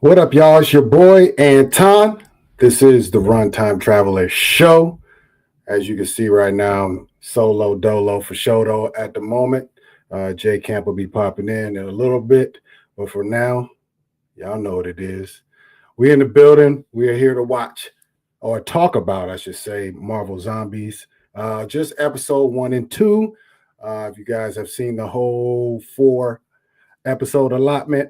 What up, y'all? It's your boy Anton. This is the Runtime Traveler Show. As you can see right now, I'm solo dolo for show at the moment. Jay Camp will be popping in a little bit, but for now, y'all know what it is. We in the building. We are here to watch or talk about, I should say, Marvel Zombies. Just episode 1 and 2. If you guys have seen the whole 4 episode allotment,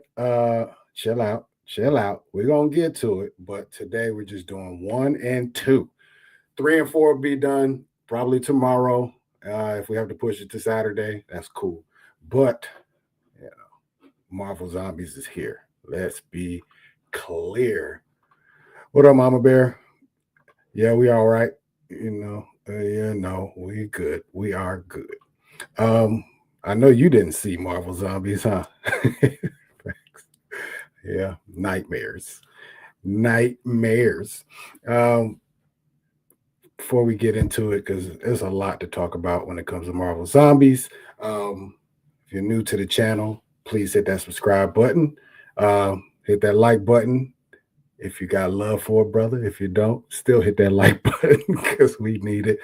chill out, chill out. We're gonna get to it, but today we're just doing 1 and 2. 3 and 4 will be done probably tomorrow. If we have to push it to Saturday, that's cool. But you know, Marvel Zombies is here. Let's be clear. What up, Mama Bear? Yeah, we all right. Yeah, no, we good. We are good. Um, I know you didn't see Marvel Zombies, huh? Yeah, nightmares. Nightmares. Um, Before we get into it, because there's a lot to talk about when it comes to Marvel Zombies. If you're new to the channel, please hit that subscribe button. Hit that like button if you got love for a brother. If you don't, still hit that like button because we need it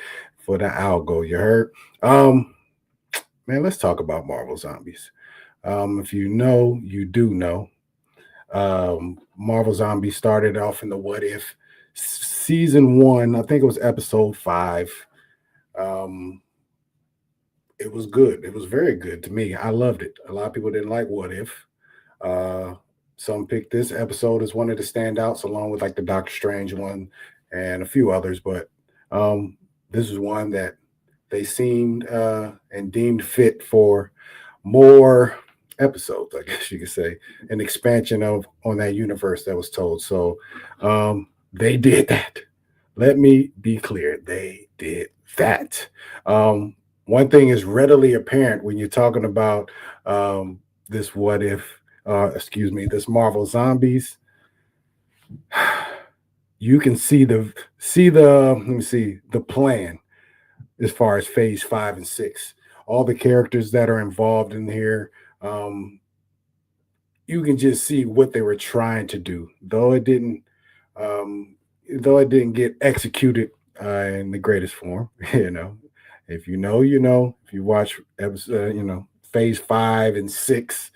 for the algo. You heard? Man, let's talk about Marvel Zombies. If you know, you do know. Marvel Zombies started off in the What If season 1. I think it was episode 5. Um, it was good. It was very good to me. I loved it. A lot of people didn't like What If. Uh, some picked this episode as one of the standouts, along with like the Doctor Strange one and a few others. But um, this is one that they seemed and deemed fit for more episodes, I guess you could say, an expansion of on that universe that was told. So they did that. Let me be clear, they did that. Um, One thing is readily apparent when you're talking about this what if, excuse me, this Marvel Zombies. You can see the let me see the plan as far as phase 5 and 6. All the characters that are involved in here, um, you can just see what they were trying to do, um, though it didn't get executed in the greatest form. You know, if you know, you know. If you watch episode, phase 5 and 6,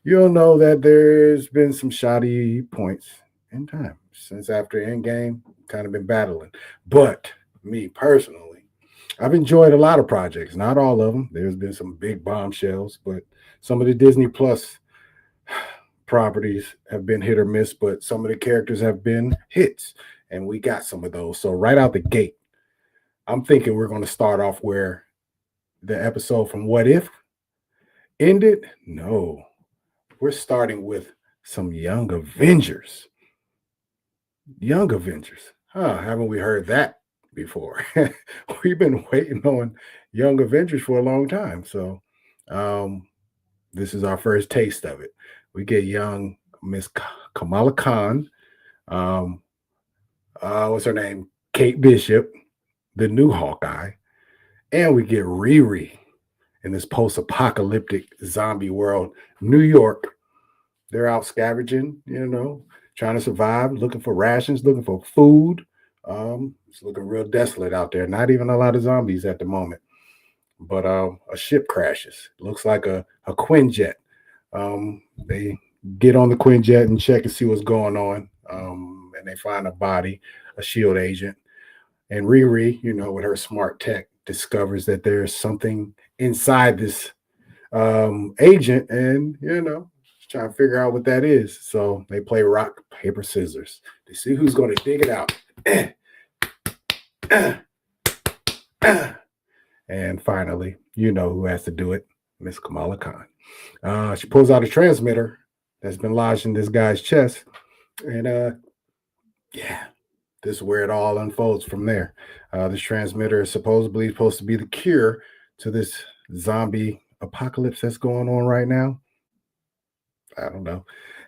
you'll know that there's been some shoddy points in time since after Endgame. Kind of been battling, but me personally, I've enjoyed a lot of projects, not all of them. There's been some big bombshells, but some of the Disney Plus properties have been hit or miss, but some of the characters have been hits, and we got some of those. So, right out the gate, I'm thinking we're going to start off where the episode from What If ended. No, we're starting with some Young Avengers. Young Avengers. Huh, haven't we heard that before? We've been waiting on Young Avengers for a long time. So, um, this is our first taste of it. We get young Miss Kamala Khan. Um, what's her name? Kate Bishop, the new Hawkeye. And we get Riri in this post apocalyptic zombie world. New York, they're out scavenging, trying to survive, looking for rations, looking for food. It's looking real desolate out there. Not even a lot of zombies at the moment. But a ship crashes. Looks like a Quinjet. They get on the Quinjet and check and see what's going on. And they find a body, a shield agent. And Riri, with her smart tech, discovers that there's something inside this agent, and trying to figure out what that is. So they play rock, paper, scissors. They see who's going to dig it out. And finally, you know who has to do it, Miss Kamala Khan. She pulls out a transmitter that's been lodged in this guy's chest, and yeah, this is where it all unfolds from there. This transmitter is supposedly supposed to be the cure to this zombie apocalypse that's going on right now. I don't know.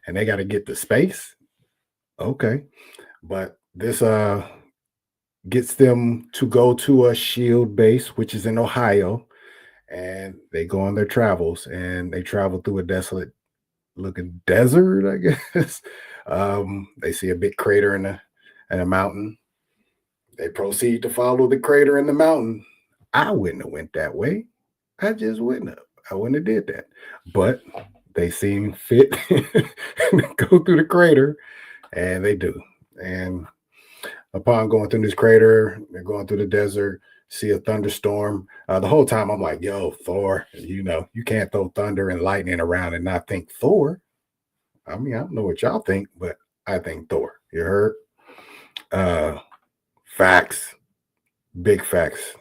And they got to get to space. Okay. But this gets them to go to a shield base, which is in Ohio, and they go on their travels, and they travel through a desolate looking desert, I guess. They see a big crater in a mountain. They proceed to follow the crater in the mountain. I wouldn't have went that way. I just wouldn't have. I wouldn't have did that. But they seem fit to go through the crater, and they do. And upon going through this crater, they're going through the desert, see a thunderstorm. The whole time I'm like, yo, Thor, you can't throw thunder and lightning around and not think Thor. I mean, I don't know what y'all think, but I think Thor. You heard? Uh Facts. Big facts.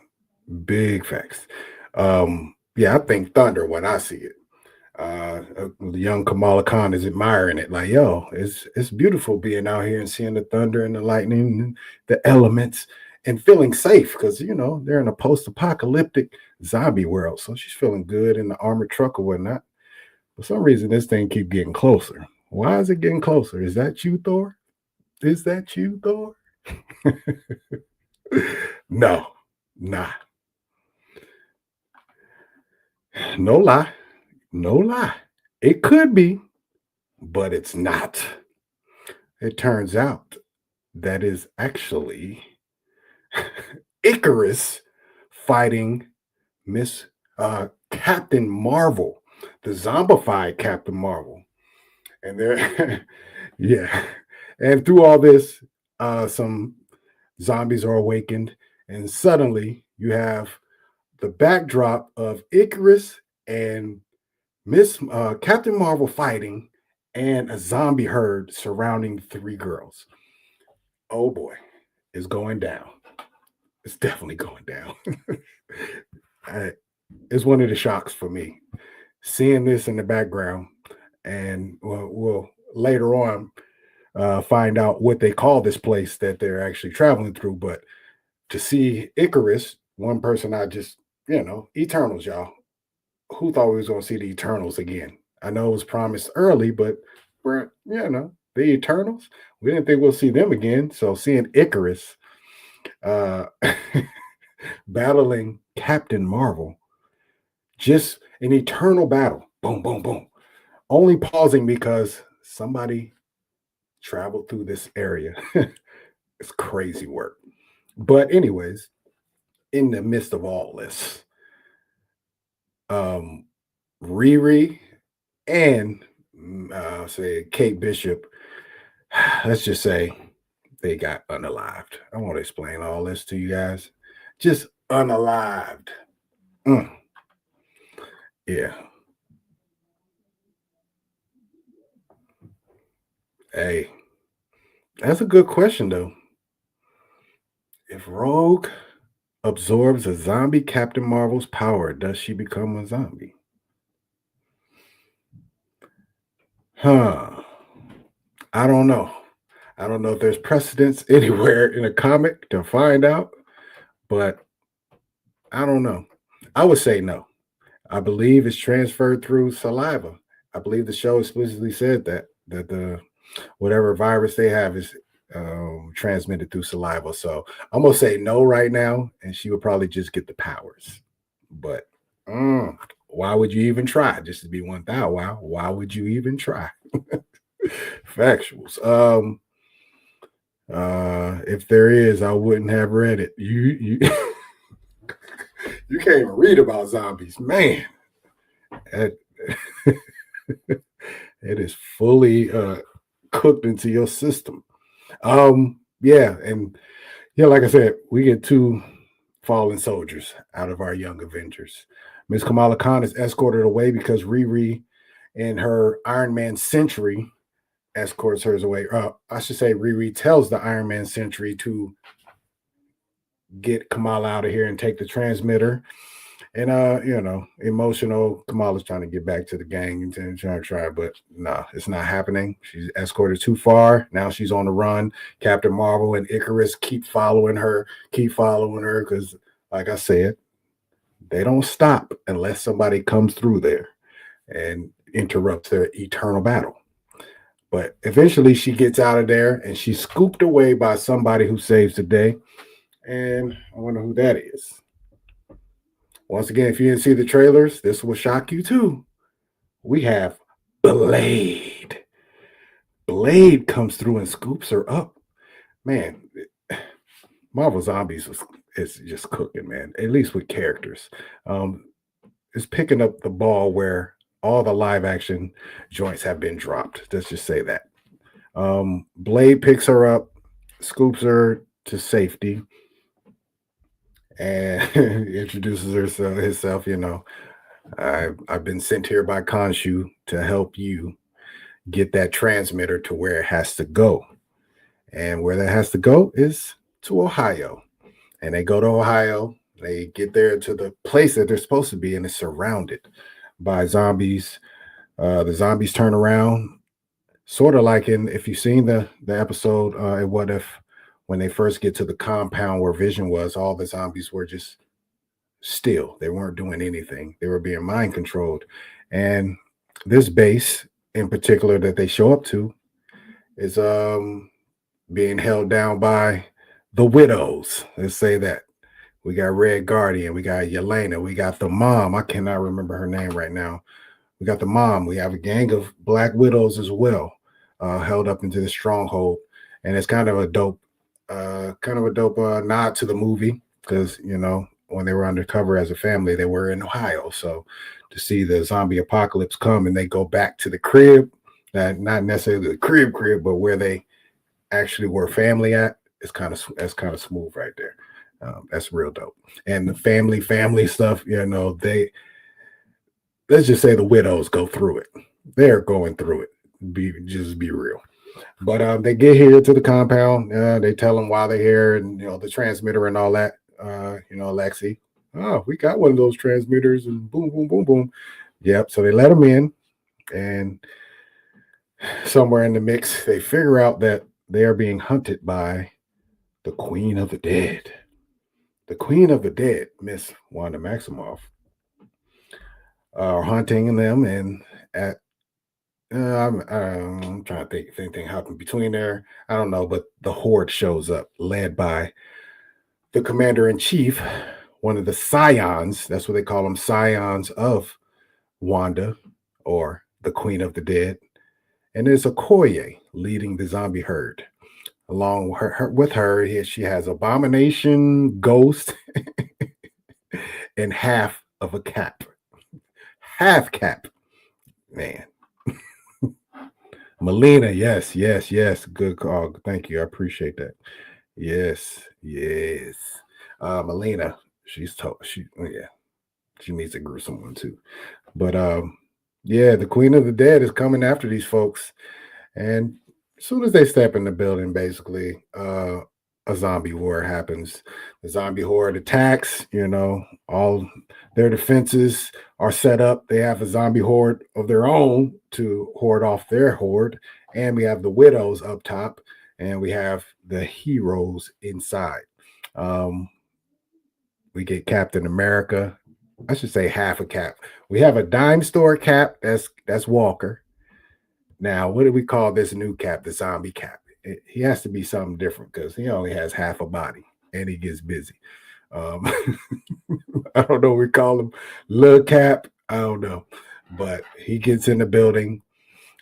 Big facts. Yeah, I think thunder when I see it. The young Kamala Khan is admiring it, like, yo, it's beautiful being out here and seeing the thunder and the lightning and the elements and feeling safe because they're in a post-apocalyptic zombie world. So she's feeling good in the armored truck or whatnot. For some reason, this thing keep getting closer. Why is it getting closer? Is that you, Thor? Is that you, Thor? No, nah. No lie. No lie. It could be, but it's not. It turns out that is actually Icarus fighting Miss Captain Marvel, the zombified Captain Marvel. And they're yeah. And through all this, some zombies are awakened, and suddenly you have the backdrop of Icarus and Miss Captain Marvel fighting, and a zombie herd surrounding three girls. Oh boy, it's going down. It's definitely going down. It's one of the shocks for me seeing this in the background, and we'll later on find out what they call this place that they're actually traveling through. But to see Icarus, one person I just Eternals, y'all. Who thought we was going to see the Eternals again? I know it was promised early, but the Eternals, we didn't think we'll see them again. So seeing Icarus uh, battling Captain Marvel, just an eternal battle. Boom, boom, boom. Only pausing because somebody traveled through this area. It's crazy work. But anyways, in the midst of all this, Riri and say Kate Bishop, let's just say they got unalived. I won't explain all this to you guys. Just unalived. Yeah. Hey, that's a good question though. If Rogue absorbs a zombie Captain Marvel's power, does she become a zombie? Huh. I don't know. I don't know if there's precedence anywhere in a comic to find out, but I don't know. I would say no. I believe it's transferred through saliva. I believe the show explicitly said that the whatever virus they have is transmitted through saliva. So I'm gonna say no right now, and she would probably just get the powers. But why would you even try? Just to be 1,000. Wow, why would you even try? Factuals. If there is, I wouldn't have read it. You you can't even read about zombies, man. It, it is fully cooked into your system. Yeah, and like I said, we get two fallen soldiers out of our young Avengers. Miss Kamala Khan is escorted away because Riri and her Iron Man Sentry escorts hers away. I should say Riri tells the Iron Man Sentry to get Kamala out of here and take the transmitter. And emotional Kamala's trying to get back to the gang and trying to try, but no, it's not happening. She's escorted too far. Now she's on the run. Captain Marvel and Icarus keep following her because, like I said, they don't stop unless somebody comes through there and interrupts their eternal battle. But eventually she gets out of there and she's scooped away by somebody who saves the day. And I wonder who that is. Once again, if you didn't see the trailers, this will shock you too. We have Blade. Blade comes through and scoops her up. Man, Marvel Zombies is just cooking, man. At least with characters. Um, it's picking up the ball where all the live action joints have been dropped. Let's just say that. Blade picks her up, scoops her to safety, and introduces herself. You know, I've been sent here by Khonshu to help you get that transmitter to where it has to go. And where that has to go is to Ohio. And they go to Ohio. They get there to the place that they're supposed to be, and it's surrounded by zombies. The zombies turn around, sort of like in if you've seen the episode What If, when they first get to the compound where Vision was, all the zombies were just still. They weren't doing anything. They were being mind controlled. And this base in particular that they show up to is being held down by the widows. Let's say that. We got Red Guardian, we got Yelena, we got the mom. I cannot remember her name right now. We got the mom. We have a gang of Black Widows as well, held up into the stronghold, and it's kind of a dope, nod to the movie because you know when they were undercover as a family, they were in Ohio. So to see the zombie apocalypse come and they go back to the crib, not necessarily the crib, but where they actually were family at, that's kind of smooth right there. That's real dope. And the family stuff, you know, let's just say the widows go through it. They're going through it. Be real. But they get here to the compound. They tell them why they're here, and you know the transmitter and all that. You know, Lexi. Oh, we got one of those transmitters, and boom, boom, boom, boom. Yep. So they let them in, and somewhere in the mix, they figure out that they are being hunted by the Queen of the Dead. The Queen of the Dead, Miss Wanda Maximoff, are hunting them, and at I'm trying to think if anything happened between there. I don't know, but the Horde shows up, led by the Commander in Chief, one of the Scions. That's what they call them, Scions of Wanda, or the Queen of the Dead. And there's Okoye leading the zombie herd. Along with her, she has Abomination, Ghost, and half of a cap. Half cap. Man. Melina, yes. Good call. Thank you. I appreciate that. Yes. Melina, she needs a gruesome one too. But yeah, the Queen of the Dead is coming after these folks. And as soon as they step in the building, basically, a zombie war happens. The zombie horde attacks, you know, all their defenses are set up. They have a zombie horde of their own to horde off their horde. And we have the widows up top, and we have the heroes inside. We get Captain America. I should say half a cap. We have a dime store cap. That's Walker. Now, what do we call this new cap? The zombie cap. He has to be something different because he only has half a body and he gets busy. I don't know. We call him Lil Cap. I don't know, but he gets in the building.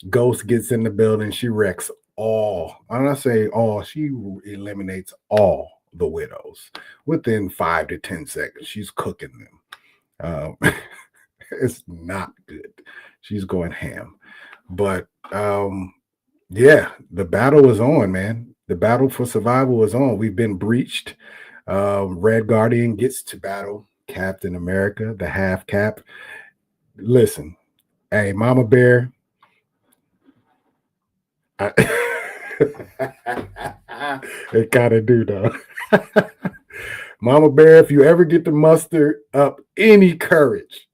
Ghost gets in the building. She wrecks all. When I say all, she eliminates all the widows within 5 to 10 seconds. She's cooking them. It's not good. She's going ham. But yeah, the battle is on, man. The battle for survival is on. We've been breached. Red Guardian gets to battle Captain America, the half cap. Listen, hey, Mama Bear. It kind of do though. Mama Bear, if you ever get to muster up any courage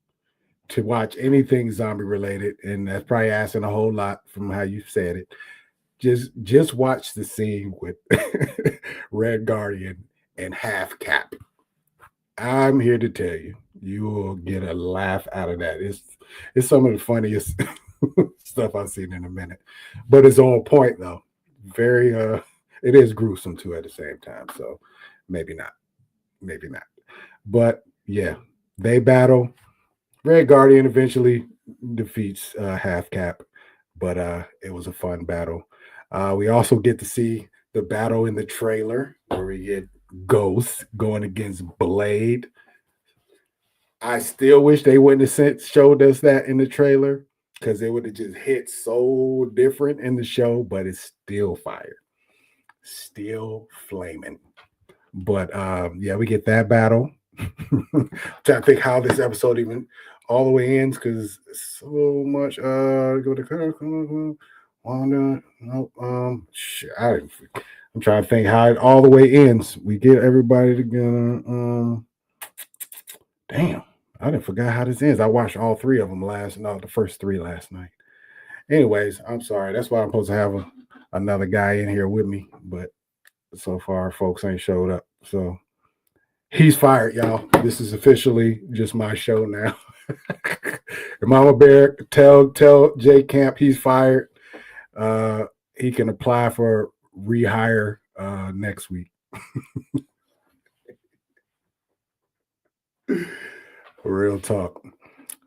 to watch anything zombie related, and that's probably asking a whole lot from how you said it, just watch the scene with Red Guardian and half cap. I'm here to tell you, you will get a laugh out of that. It's some of the funniest stuff I've seen in a minute, but it's on point though. Very it is gruesome too at the same time. So maybe not. But yeah, they battle. Red Guardian eventually defeats half cap. but it was a fun battle. We also get to see the battle in the trailer where we get Ghost going against Blade. I still wish they wouldn't have showed us that in the trailer because it would have just hit so different in the show, but it's still fire, still flaming. But yeah, we get that battle. Trying to think how this episode even all the way ends because so much. Go to Wanda. No, shit, I'm trying to think how it all the way ends. We get everybody together. Damn, I didn't forget how this ends. I watched all three of them the first three last night. Anyways, I'm sorry. That's why I'm supposed to have another guy in here with me, but so far, folks ain't showed up. So he's fired, y'all. This is officially just my show now. Mama Bear, tell Jay Camp he's fired. He can apply for rehire next week. Real talk.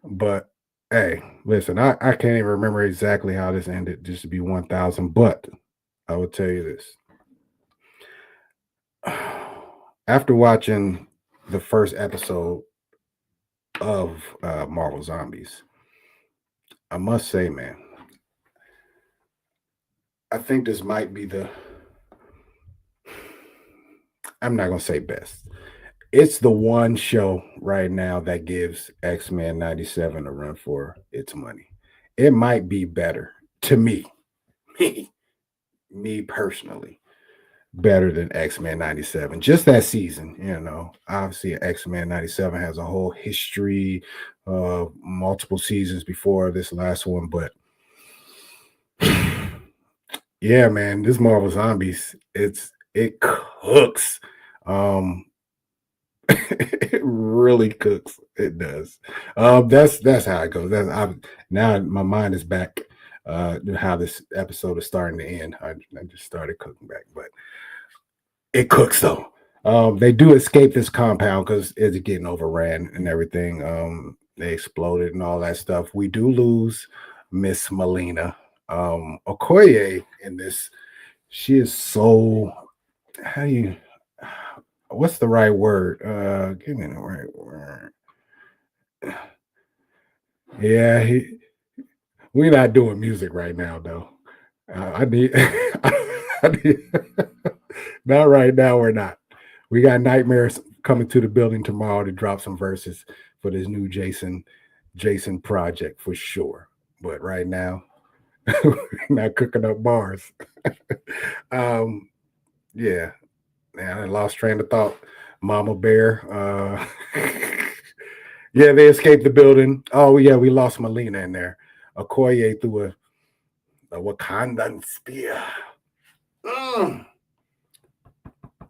But hey, listen, I can't even remember exactly how this ended, just to be 1,000. But I will tell you this. After watching the first episode of Marvel Zombies, I must say, man, I think this might be I'm not going to say best. It's the one show right now that gives X-Men 97 a run for its money. It might be better to me, me personally, better than X-Men 97. Just that season, obviously X-Men 97 has a whole history, multiple seasons before this last one, but yeah, man, this Marvel Zombies, it cooks. It really cooks. It does. That's how it goes. Now my mind is back. How this episode is starting to end. I just started cooking back, but it cooks though. They do escape this compound because it's getting overran and everything. They exploded and all that stuff. We do lose Miss Melina. Okoye in this, she is so. What's the right word? Give me the right word. Yeah, we're not doing music right now, though. I need, not right now. We're not. We got Nightmares coming to the building tomorrow to drop some verses for this new Jason project for sure. But right now, we're not cooking up bars. Yeah, man, I lost train of thought. Mama Bear. Yeah, they escaped the building. Oh yeah, we lost Melina in there. Okoye threw a Wakandan spear.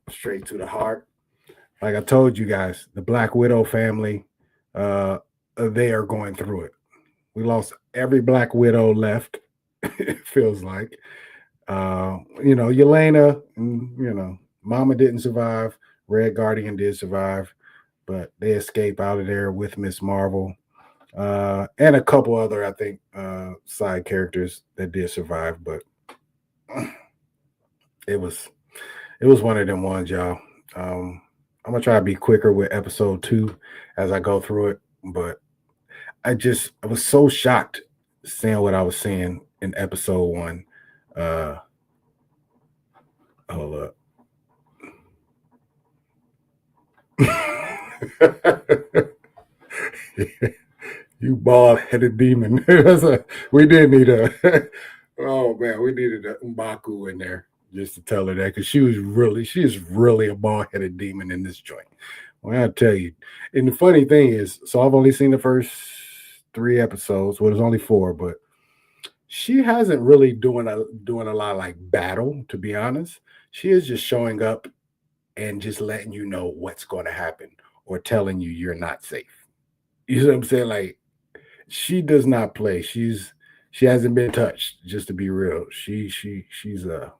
Straight to the heart. Like I told you guys, the Black Widow family, they are going through it. We lost every Black Widow left. It feels like, Yelena, Mama didn't survive. Red Guardian did survive, but they escape out of there with Miss Marvel, and a couple other, I think, side characters that did survive. But it was one of them ones, y'all. I'm gonna try to be quicker with episode 2 as I go through it, but I was so shocked seeing what I was seeing in episode 1. Hold up. You bald-headed demon. We did need oh man, we needed a Mbaku in there just to tell her that, because she's really a bald-headed demon in this joint. Well, I'll tell you. And the funny thing is, so I've only seen the first 3 episodes. Well, there's only 4, but she hasn't really doing a lot of like battle, to be honest. She is just showing up and just letting you know what's going to happen, or telling you you're not safe. You know what I'm saying? Like, she does not play. She hasn't been touched, just to be real. She's a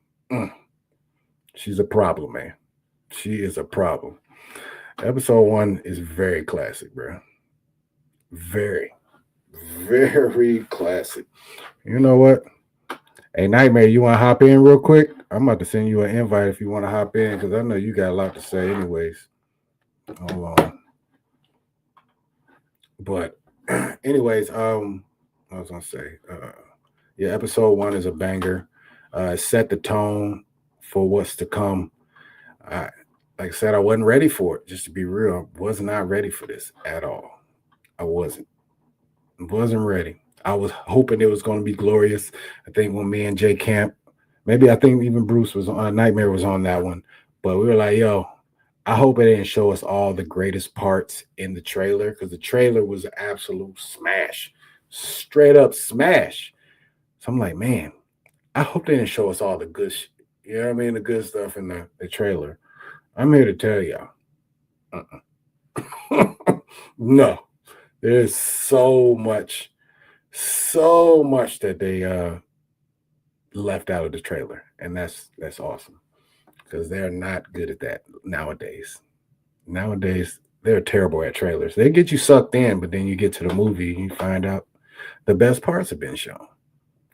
problem, man. She is a problem. Episode 1 is very classic, bro. Very, very classic. You know what? Hey, Nightmare, you want to hop in real quick? I'm about to send you an invite if you want to hop in because I know you got a lot to say, anyways. Hold on. But, anyways, I was gonna say, yeah, episode 1 is a banger. Set the tone for what's to come. I, like I said, I wasn't ready for it. Just to be real, I was not ready for this at all. I wasn't ready. I was hoping it was going to be glorious. I think when me and Jay Camp, maybe I think even Bruce was on Nightmare was on that one, but we were like, yo, I hope it didn't show us all the greatest parts in the trailer because the trailer was an absolute smash, straight up smash. So I'm like, man, I hope they didn't show us all the good, you know what I mean, the good stuff in the trailer. I'm here to tell y'all, no, there's so much that they left out of the trailer, and that's awesome because they're not good at that nowadays. Nowadays, they're terrible at trailers. They get you sucked in, but then you get to the movie and you find out the best parts have been shown.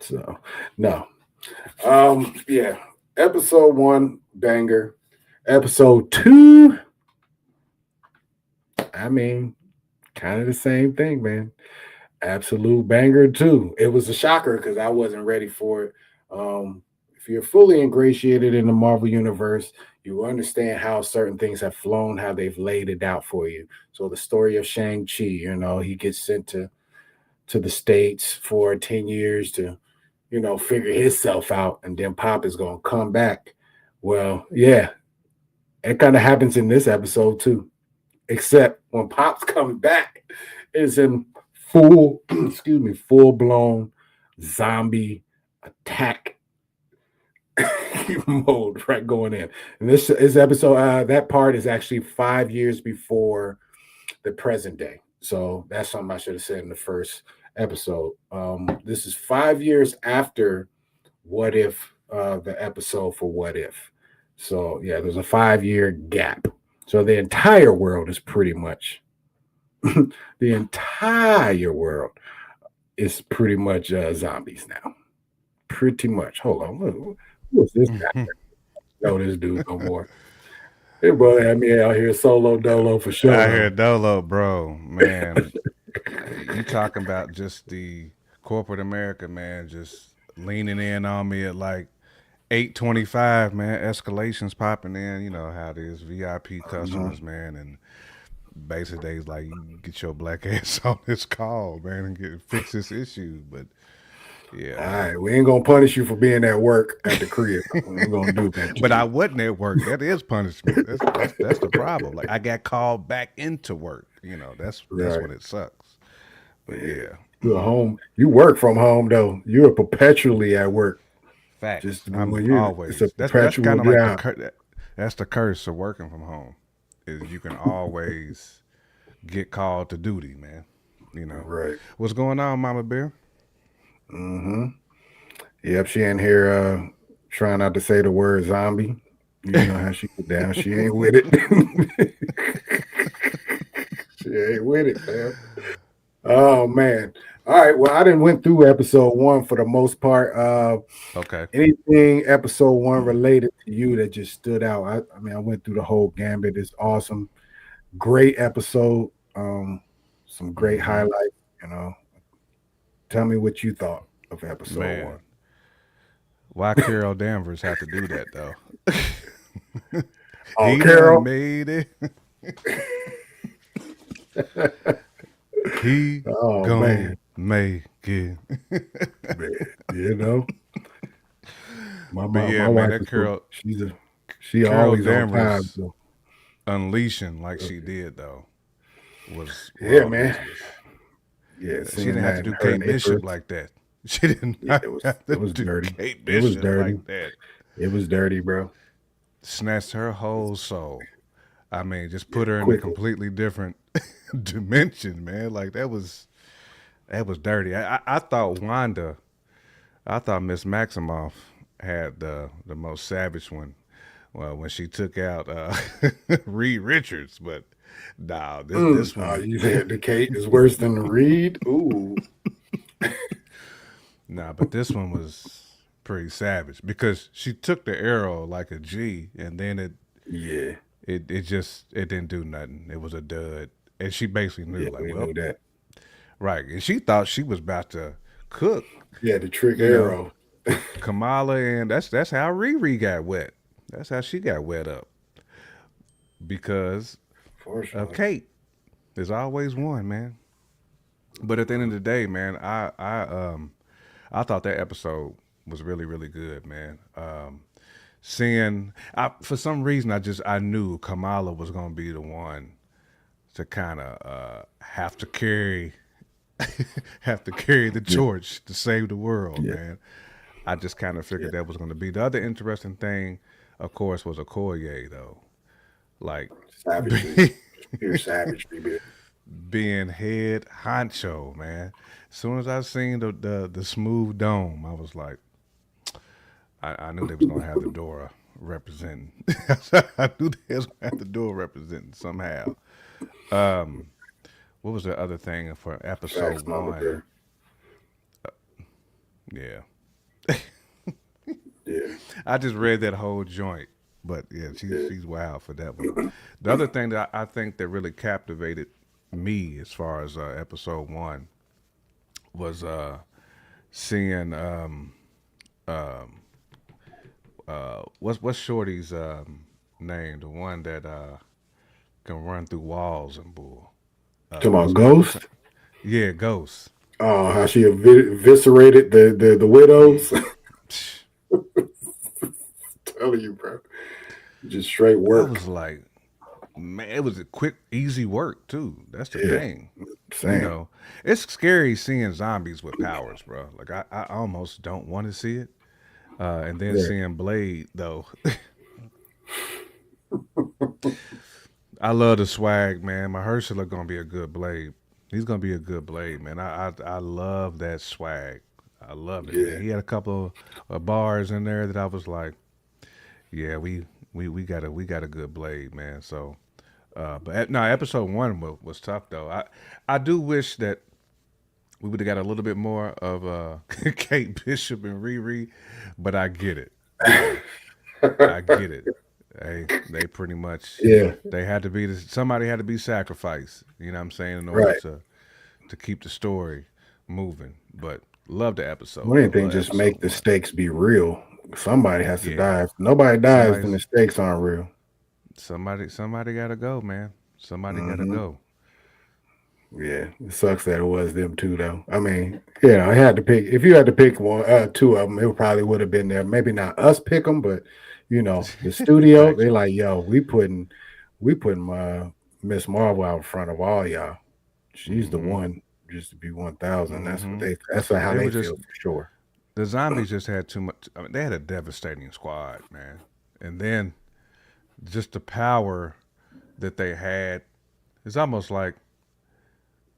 So, no. Yeah. Episode 1, banger. Episode 2, I mean, kind of the same thing, man. Absolute banger too. It was a shocker because I wasn't ready for it. If you're fully ingratiated in the Marvel universe, you understand how certain things have flown, how they've laid it out for you. So the story of Shang-Chi, he gets sent to the States for 10 years to, figure himself out, and then Pop is gonna come back. Well, yeah, it kind of happens in this episode too. Except when Pop's coming back, it's in full blown zombie attack mode right going in. And this episode, that part is actually 5 years before the present day. So that's something I should have said in the first episode. This is 5 years after What If, the episode for What If. So yeah, there's a 5-year gap. So the entire world is pretty much the entire world is pretty much zombies now. Pretty much. Hold on. What's this guy? No, this dude no more. Hey, brother, had me out here solo dolo for sure. I hear Dolo, bro, man. You talking about just the corporate America, man, just leaning in on me at like 8:25, man. Escalations popping in. You know how it is. VIP customers, man, and basically they's like, you get your black ass on this call, man, and fix this issue. But yeah, All man. right, we ain't gonna punish you for being at work at the crib. We ain't gonna do that. But I wasn't at work. That is punishment. That's the problem. Like I got called back into work. You know, that's Right. when it sucks. But yeah, You're home. You work from home though. You're perpetually at work. facts. Just I'm when you, it's a always. That's perpetual kind of like job. that's the curse of working from home. Is you can always get called to duty, man. You know Right. what's going on, Mama Bear? Mm-hmm. Yep. She in here trying not to say the word zombie. You know how she get down. She ain't with it. She ain't with it, man. Oh man. All right. Well, I didn't went through episode 1 for the most part. Okay. Anything episode 1 related to you that just stood out? I mean, I went through the whole gambit. It's awesome. Great episode. Some great Mm-hmm. highlights. You know, tell me what you thought of episode Man, 1. why Carol Danvers have to do that though? Oh, He done Carol. made it. He Oh gon' man, make it. man. You know, But my yeah, man, wife that is so Carol she Carol always on time. Danvers So unleashing like she did though was yeah, raw man. business. Yeah, She seeing didn't have to that and do her and Kate Bishop Icarus. like that. She did Yeah, not have it to was do dirty. Kate It was Bishop dirty. like that. It was dirty, bro. Snatched her whole soul. I mean, just put her in a Quickly. completely different dimension, man. Like that was dirty. I thought Wanda, I thought Miss Maximoff had the most savage one. Well, when she took out Reed Richards, but nah, this Oh, one, you said the Kate is worse than the Reed. Ooh, nah, but this one was. pretty savage because she took the arrow like a G, and then Yeah, it didn't do nothing. It was a dud, and she basically knew yeah, like, we well, knew that. right, and she thought she was about to cook, Yeah, the trick you know, arrow. Kamala, and that's how Riri got wet. That's how she got wet up because of Fortunately, Kate. There's always one, man. But at the end of the day, man, I thought that episode was really really good, man. Seeing for some reason I knew Kamala was gonna be the one to kind of have to carry have to carry the yeah, torch to save the world, yeah, man. I just kind of yeah. figured that was going to be the other interesting thing. Of course, was Okoye though, like Savagery, pure savagery, man. being head honcho, man. As soon as I seen the smooth dome, I was like, I knew they was gonna have the Dora representing. I knew they was gonna have the Dora representing somehow. Um, what was the other thing for Facts, episode Mama one? Bear. Yeah, Yeah, I just read that whole joint, but yeah, yeah. she's wild for that one. The other thing that I think that really captivated me as far as episode one was seeing what's Shorty's name, the one that can run through walls and bull. Talking about What's her? What's her? Ghost. Yeah, Ghost. Oh, how she eviscerated the Yeah. widows. Telling you, bro. Just straight I work. was like, man, it was a quick, easy work too. That's the Yeah, thing. You saying. know, it's scary seeing zombies with powers, bro. Like I almost don't want to see it. And then Yeah. seeing Blade though, I love the swag, man. Mahershala gonna be a good Blade. He's gonna be a good Blade, man. I love that swag. I love it, man. Yeah. He had a couple of bars in there that I was like, yeah, we got a good Blade, man. So, no, episode one was tough though. I do wish that we would have got a little bit more of Kate Bishop and Riri, but I get it. You know, I get it. They pretty much Yeah. they had to be somebody had to be sacrificed. You know what I'm saying in order Right. to keep the story moving. But love the episode Well, though. anything Love just episode make the one. stakes be real. Somebody has to Yeah, die. If nobody dies, then somebody's the stakes aren't real. somebody got to go, man. Somebody got to Hmm. go. Yeah, it sucks that it was them too, though. I mean, I had to pick. If you had to pick one, two of them, it probably would have been there. Maybe not us pick them, but the studio, they Factual. like, yo, we putting Miss Marvel out in front of all y'all. She's the Mm-hmm. one, just to be 1,000. Mm-hmm. That's how It they was just feel for sure. the zombies just had too much. I mean, they had a devastating squad, man. And then just the power that they had. It's almost like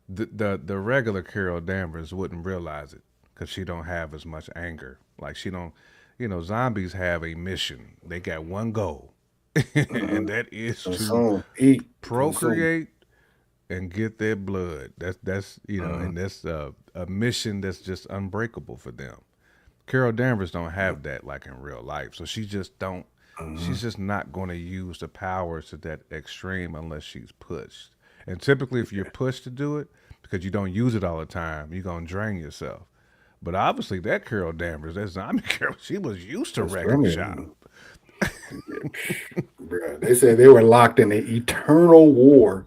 the regular Carol Danvers wouldn't realize it because she don't have as much anger. Like she don't, zombies have a mission. They got one goal, and Mhm. that is to Consume, eat, consume. procreate and get their blood. That's Mhm. and that's a mission that's just unbreakable for them. Carol Danvers don't have that like in real life, so she just don't. She's Mhm. just not going to use the powers to that extreme unless she's pushed. And typically, if you're pushed to do it because you don't use it all the time, you're gonna drain yourself. But obviously, that Carol Danvers, that zombie Carol, she was used to That's what I wrecking shop. mean. Yeah, bruh. They said they were locked in an eternal war.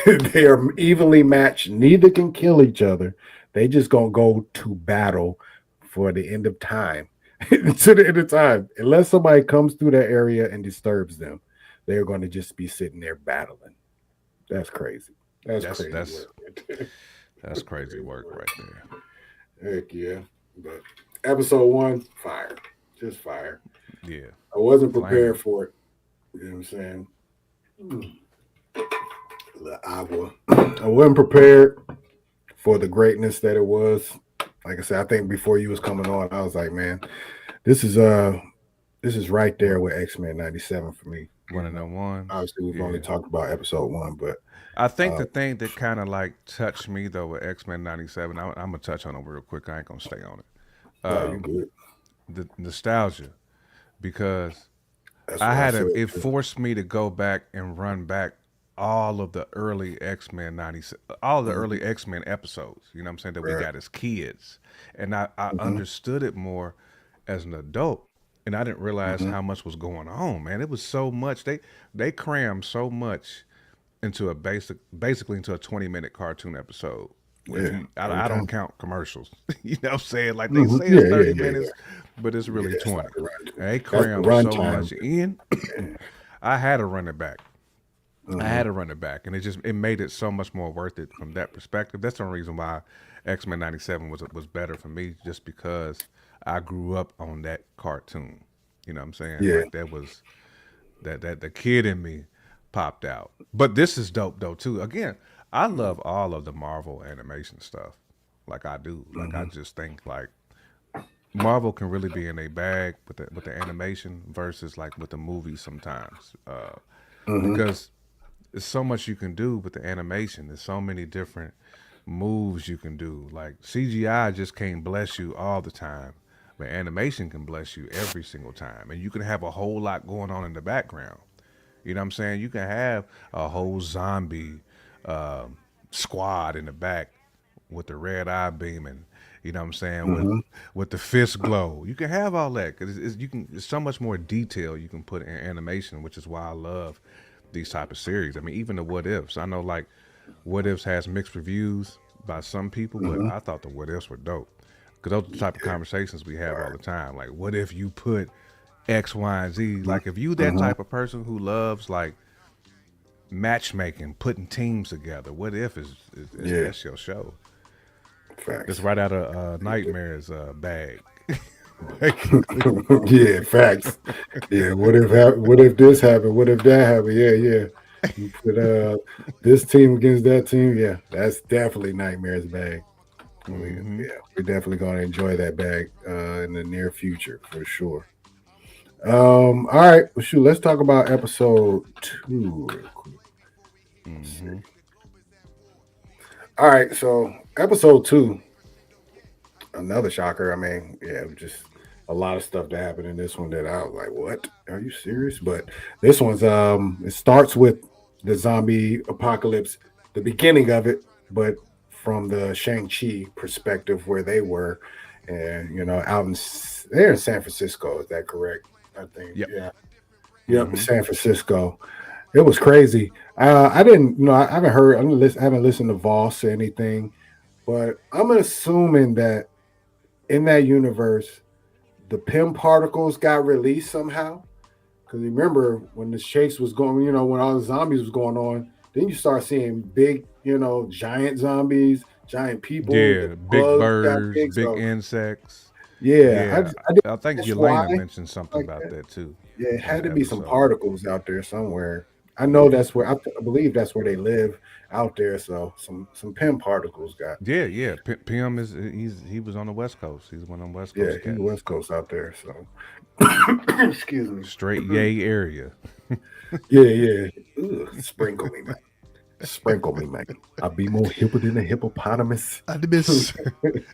They are evenly matched. Neither can kill each other. They just gonna go to battle for the end of time. To the end of time. Unless somebody comes through that area and disturbs them, they're going to just be sitting there battling. That's crazy. That's That's crazy that's work. Right there. that's crazy work right there. Heck yeah. But episode one, fire. Just fire. Yeah, I wasn't prepared flaming. for it. You know what I'm saying? The agua. I wasn't prepared for the greatness that it was. Like I said, I think before you was coming on, I was like, man, this is uh this is right there One, with X-Men 97 for me. one of them ones. Obviously we've only Yeah. talked about episode one, but I think uh the thing that kind of like touched me though with X Men '97, I'm gonna touch on it real quick. I ain't gonna stay on it. no, you Um, good. the nostalgia because That's what I feel it too. forced me to go back and run back all of the early X-Men 90, all of the Mhm. early X-Men episodes, you know what I'm saying, that we Right. got as kids. And I Hmm. understood it more as an adult. And I didn't realize Hmm. how much was going on, man. It was so much. They crammed so much into a basically into a 20-minute cartoon episode. If Yeah. you Every I don't time. count commercials. You know what I'm saying? Like they Hmm. say it's Yeah. Yeah. 30 Yeah. minutes, Yeah. but it's Yeah. really It's like 20. a run. And they That's the crammed so runtime. much in. I had to run it back. I had Hmm. to run it back, and it made it so much more worth it from that perspective. That's the only reason why X-Men '97 was better for me, just because I grew up on that cartoon. You know what I'm saying? Yeah. Like that was that the kid in me popped out. But this is dope though too. Again, I love all of the Marvel animation stuff. Like I do. Like I Hmm. just think like Marvel can really be in a bag with the animation versus like with the movies sometimes. Hmm. Because there's so much you can do with the animation. There's so many different moves you can do. Like CGI just can't bless you all the time, but animation can bless you every single time. And you can have a whole lot going on in the background. You know what I'm saying? You can have a whole zombie squad in the back with the red eye beaming. You know what I'm saying? Hmm. With the fist glow, you can have all that because you can. There's so much more detail you can put in animation, which is why I love these type of series. I mean, even the What Ifs. I know like What Ifs has mixed reviews by some people, but Hmm. I thought the What Ifs were dope because those are the type of Yeah. conversations we have all Right. the time. Like, what if you put X, Y, and Z? Like, if you that Hmm. type of person who loves like matchmaking, putting teams together, What If is Yeah. that's your show. It's Facts. right out of Nightmare's bag, basically. Yeah. Facts. Yeah. What if this happened? What if that happened? Yeah. Yeah. You put this team against that team. Yeah. That's definitely Nightmare's bag. Mm-hmm. Yeah, we're definitely going to enjoy that bag in the near future for sure. All right, well, shoot, let's talk about episode 2 real quick. Let's see. Mm-hmm. All right, so episode 2, another shocker. I mean, yeah, just a lot of stuff that happened in this one that I was like, "What? Are you serious?" But this one's it starts with the zombie apocalypse, the beginning of it, but from the Shang-Chi perspective where they were, and out they're in San Francisco. Is that correct? I think, Yep. yeah. Yep, Mm-hmm. San Francisco. It was crazy. I didn't, I haven't heard, I haven't listened to Voss or anything, but I'm assuming that in that universe, the Pym particles got released somehow. Because remember when the chase was going, when all the zombies was going on, then you start seeing big, giant zombies, giant people. The Yeah, big bugs got birds, big. big So insects. yeah, Yeah, I didn't I think catch why Yelena mentioned something like about that. that too Yeah, it in had the to be some episode. particles out there somewhere. I know that's where I believe that's where they live out there. So some Pym particles got. Yeah, yeah. Pim is he was on the West Coast. He's one of them West Yeah, Coast he's cats. West Coast out there. So excuse me. Straight yay area. Yeah, yeah. Ugh, sprinkle me, man. Sprinkle me, man. I'll be more hipper than a hippopotamus. I miss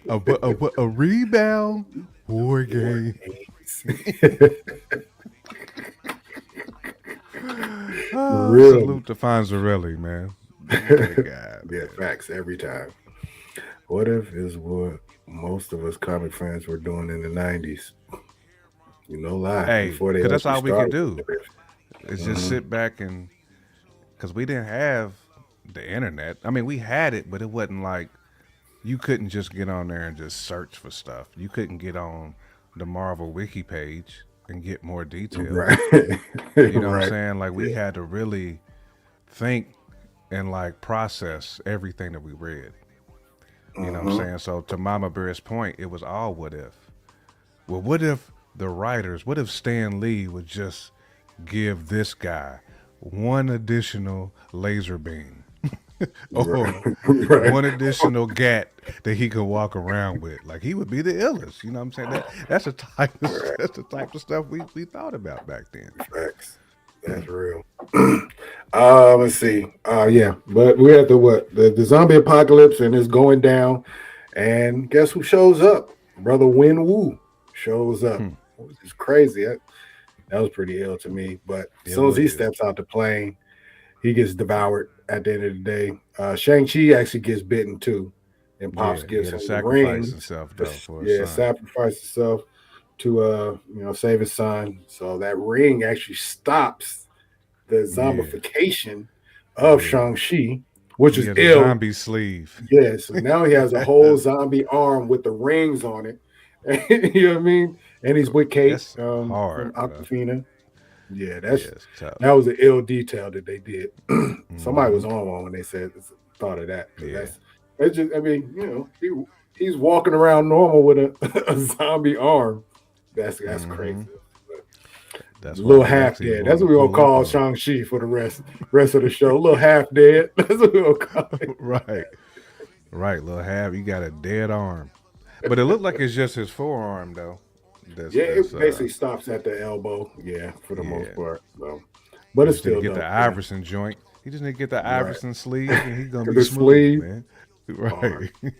a rebound war War game. games. For real. Salute to Fonzarelli, man. Great guy, Yeah, man. facts every time. What if is what most of us comic fans were doing in the 90s? No lie, Hey, before they cause that's actually all we could started. do is just Mm-hmm. sit back and cause we didn't have the internet. I mean, we had it, but it wasn't like you couldn't just get on there and just search for stuff. You couldn't get on the Marvel wiki page and get more details. Right. You know what I'm Right. saying? Like we Yeah. had to really think and like process everything that we read. You know what I'm Mm-hmm. saying? So to Mama Bear's point, it was all what if. Well, what if the writers, what if Stan Lee would just give this guy one additional laser beam Right. or Right. one additional gat that he could walk around with? Like he would be the illest. You know what I'm saying? That's the type of Right. that's the type of stuff we thought about back then. Facts. That's real. Let's see. Yeah, but we have the what? The zombie apocalypse and it's going down. And guess who shows up? Brother Win Woo. shows up, Hmm. which is crazy. That was pretty ill to me. But as It soon as he was. steps out the plane, he gets devoured at the end of the day. Shang-Chi actually gets bitten too, and Pops Yeah, he gives had to him the sacrifice ring. himself though for his Yeah, son. sacrifice himself to save his son. So that ring actually stops the Yeah, zombification of yeah. Shang-Chi, which He is has a ill. zombie sleeve. Yeah, so now he has a whole zombie arm with the rings on it. You know what I mean? And he's with Kate That's from hard, bro. Aquafina. Yeah, Yeah, it's that tough. was an ill detail that they did. Somebody was Hmm. on one when they thought of that because Yeah, that's just I mean he's walking around normal with a zombie arm. That's crazy. hmm. That's why Little he half actually dead. That's wanted to what we gonna pull up call on him. Shang-Chi for the rest of the show. Little half dead. That's what we gonna call it. Right, right. Little Hab, he got a dead arm, but it looked like it's just his forearm though. That's Yeah, that's it basically stops at the elbow. Yeah, for the most yeah. part. So, but He it's just need to still get the dope. Yeah, Iverson joint. He just need to get the right. Iverson sleeve, and he's gonna be The smooth, sleeve man. hard. Right.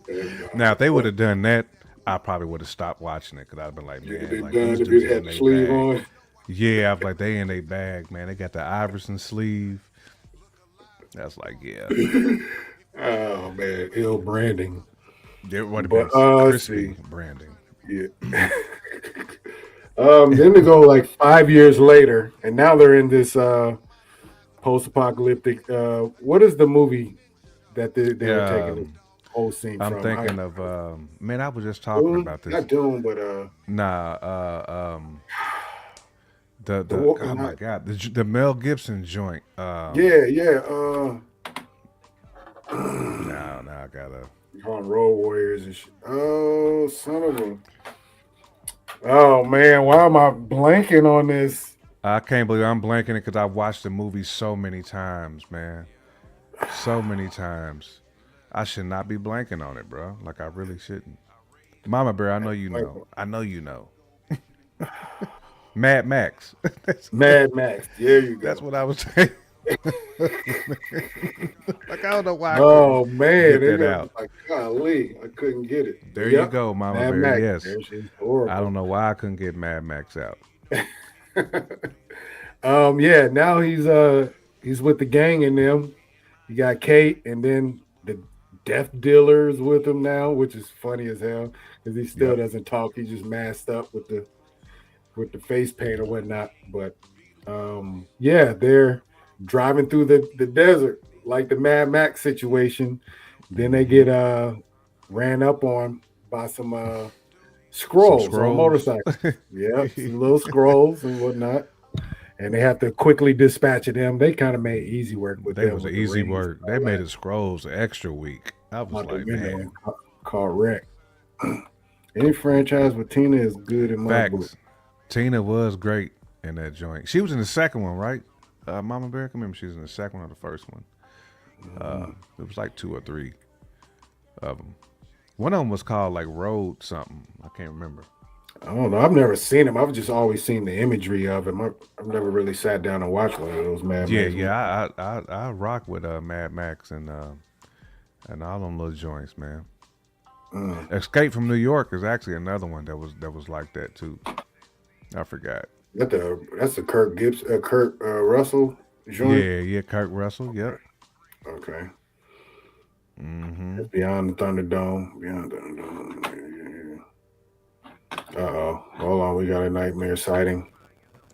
And, Now, if they would what have done that, I probably would have stopped watching it because I'd have been like, you could man, have like these done if dudes it is had in the their sleeve bag. on? Yeah, I was like, they in their bag, man. They got the Iverson sleeve. That's like, yeah, Oh man, ill branding. there would have But been let's see. crispy branding. Yeah. Then they go like 5 years later, and now they're in this post-apocalyptic. What is the movie that they were taking this Um, whole scene I'm from? thinking of man. I was just talking Doom, about this. not Doom, but Nah, the oh my not god, the Mel Gibson joint. yeah. Now I gotta. On Road Warriors and shit. Oh, son of a. Oh man, why am I blanking on this? I can't believe I'm blanking it because I've watched the movie so many times, man. So many times. I should not be blanking on it, bro. Like I really shouldn't. Mama Bear, I know you Like, know. I know you know. Mad Max. that's, Mad Max. There you that's go. what I was saying. Like I don't know why I couldn't Oh man, get they that got out. like golly, I couldn't get it. But There you yep, go, Mama Mad Bear. Max. Yes. There she's I don't horrible. know why I couldn't get Mad Max out. Yeah, now he's with the gang and them. You got Kate and then the death dealers with him now, which is funny as hell because he still Yep. doesn't talk. He's just masked up with the face paint or whatnot. But yeah, they're driving through the desert like the Mad Max situation. Then they Hmm. get ran up on by some Some scrolls on scrolls. motorcycles. Yep, some little scrolls and whatnot. And they have to quickly dispatch of them. They kind of made easy work with They them was with the easy rings work. and They all made that the scrolls extra weak. I was out the like, window man, and caught wreck. Any franchise with Tina is good in my book. facts. Tina was great in that joint. She was in the second one, right? Mama Bear, I can remember she was in the second one or the first one. Uh, Mm, it was like two or three of them. One of them was called like Road something. I can't remember. I don't know. I've never seen him. I've just always seen the imagery of him. I've never really sat down and watched one of those Mad Yeah, Max yeah, movies. I rock with Mad Max and all them little joints, man. Mm. Escape from New York is actually another one that was like that too. I forgot. That's the Kirk Gibbs, Kurt Russell joint. Yeah, yeah, Kurt Russell. Yep. Okay, Hmm. that's Beyond the Thunderdome. Beyond the Thunderdome. Uh oh, hold on. We got a nightmare sighting.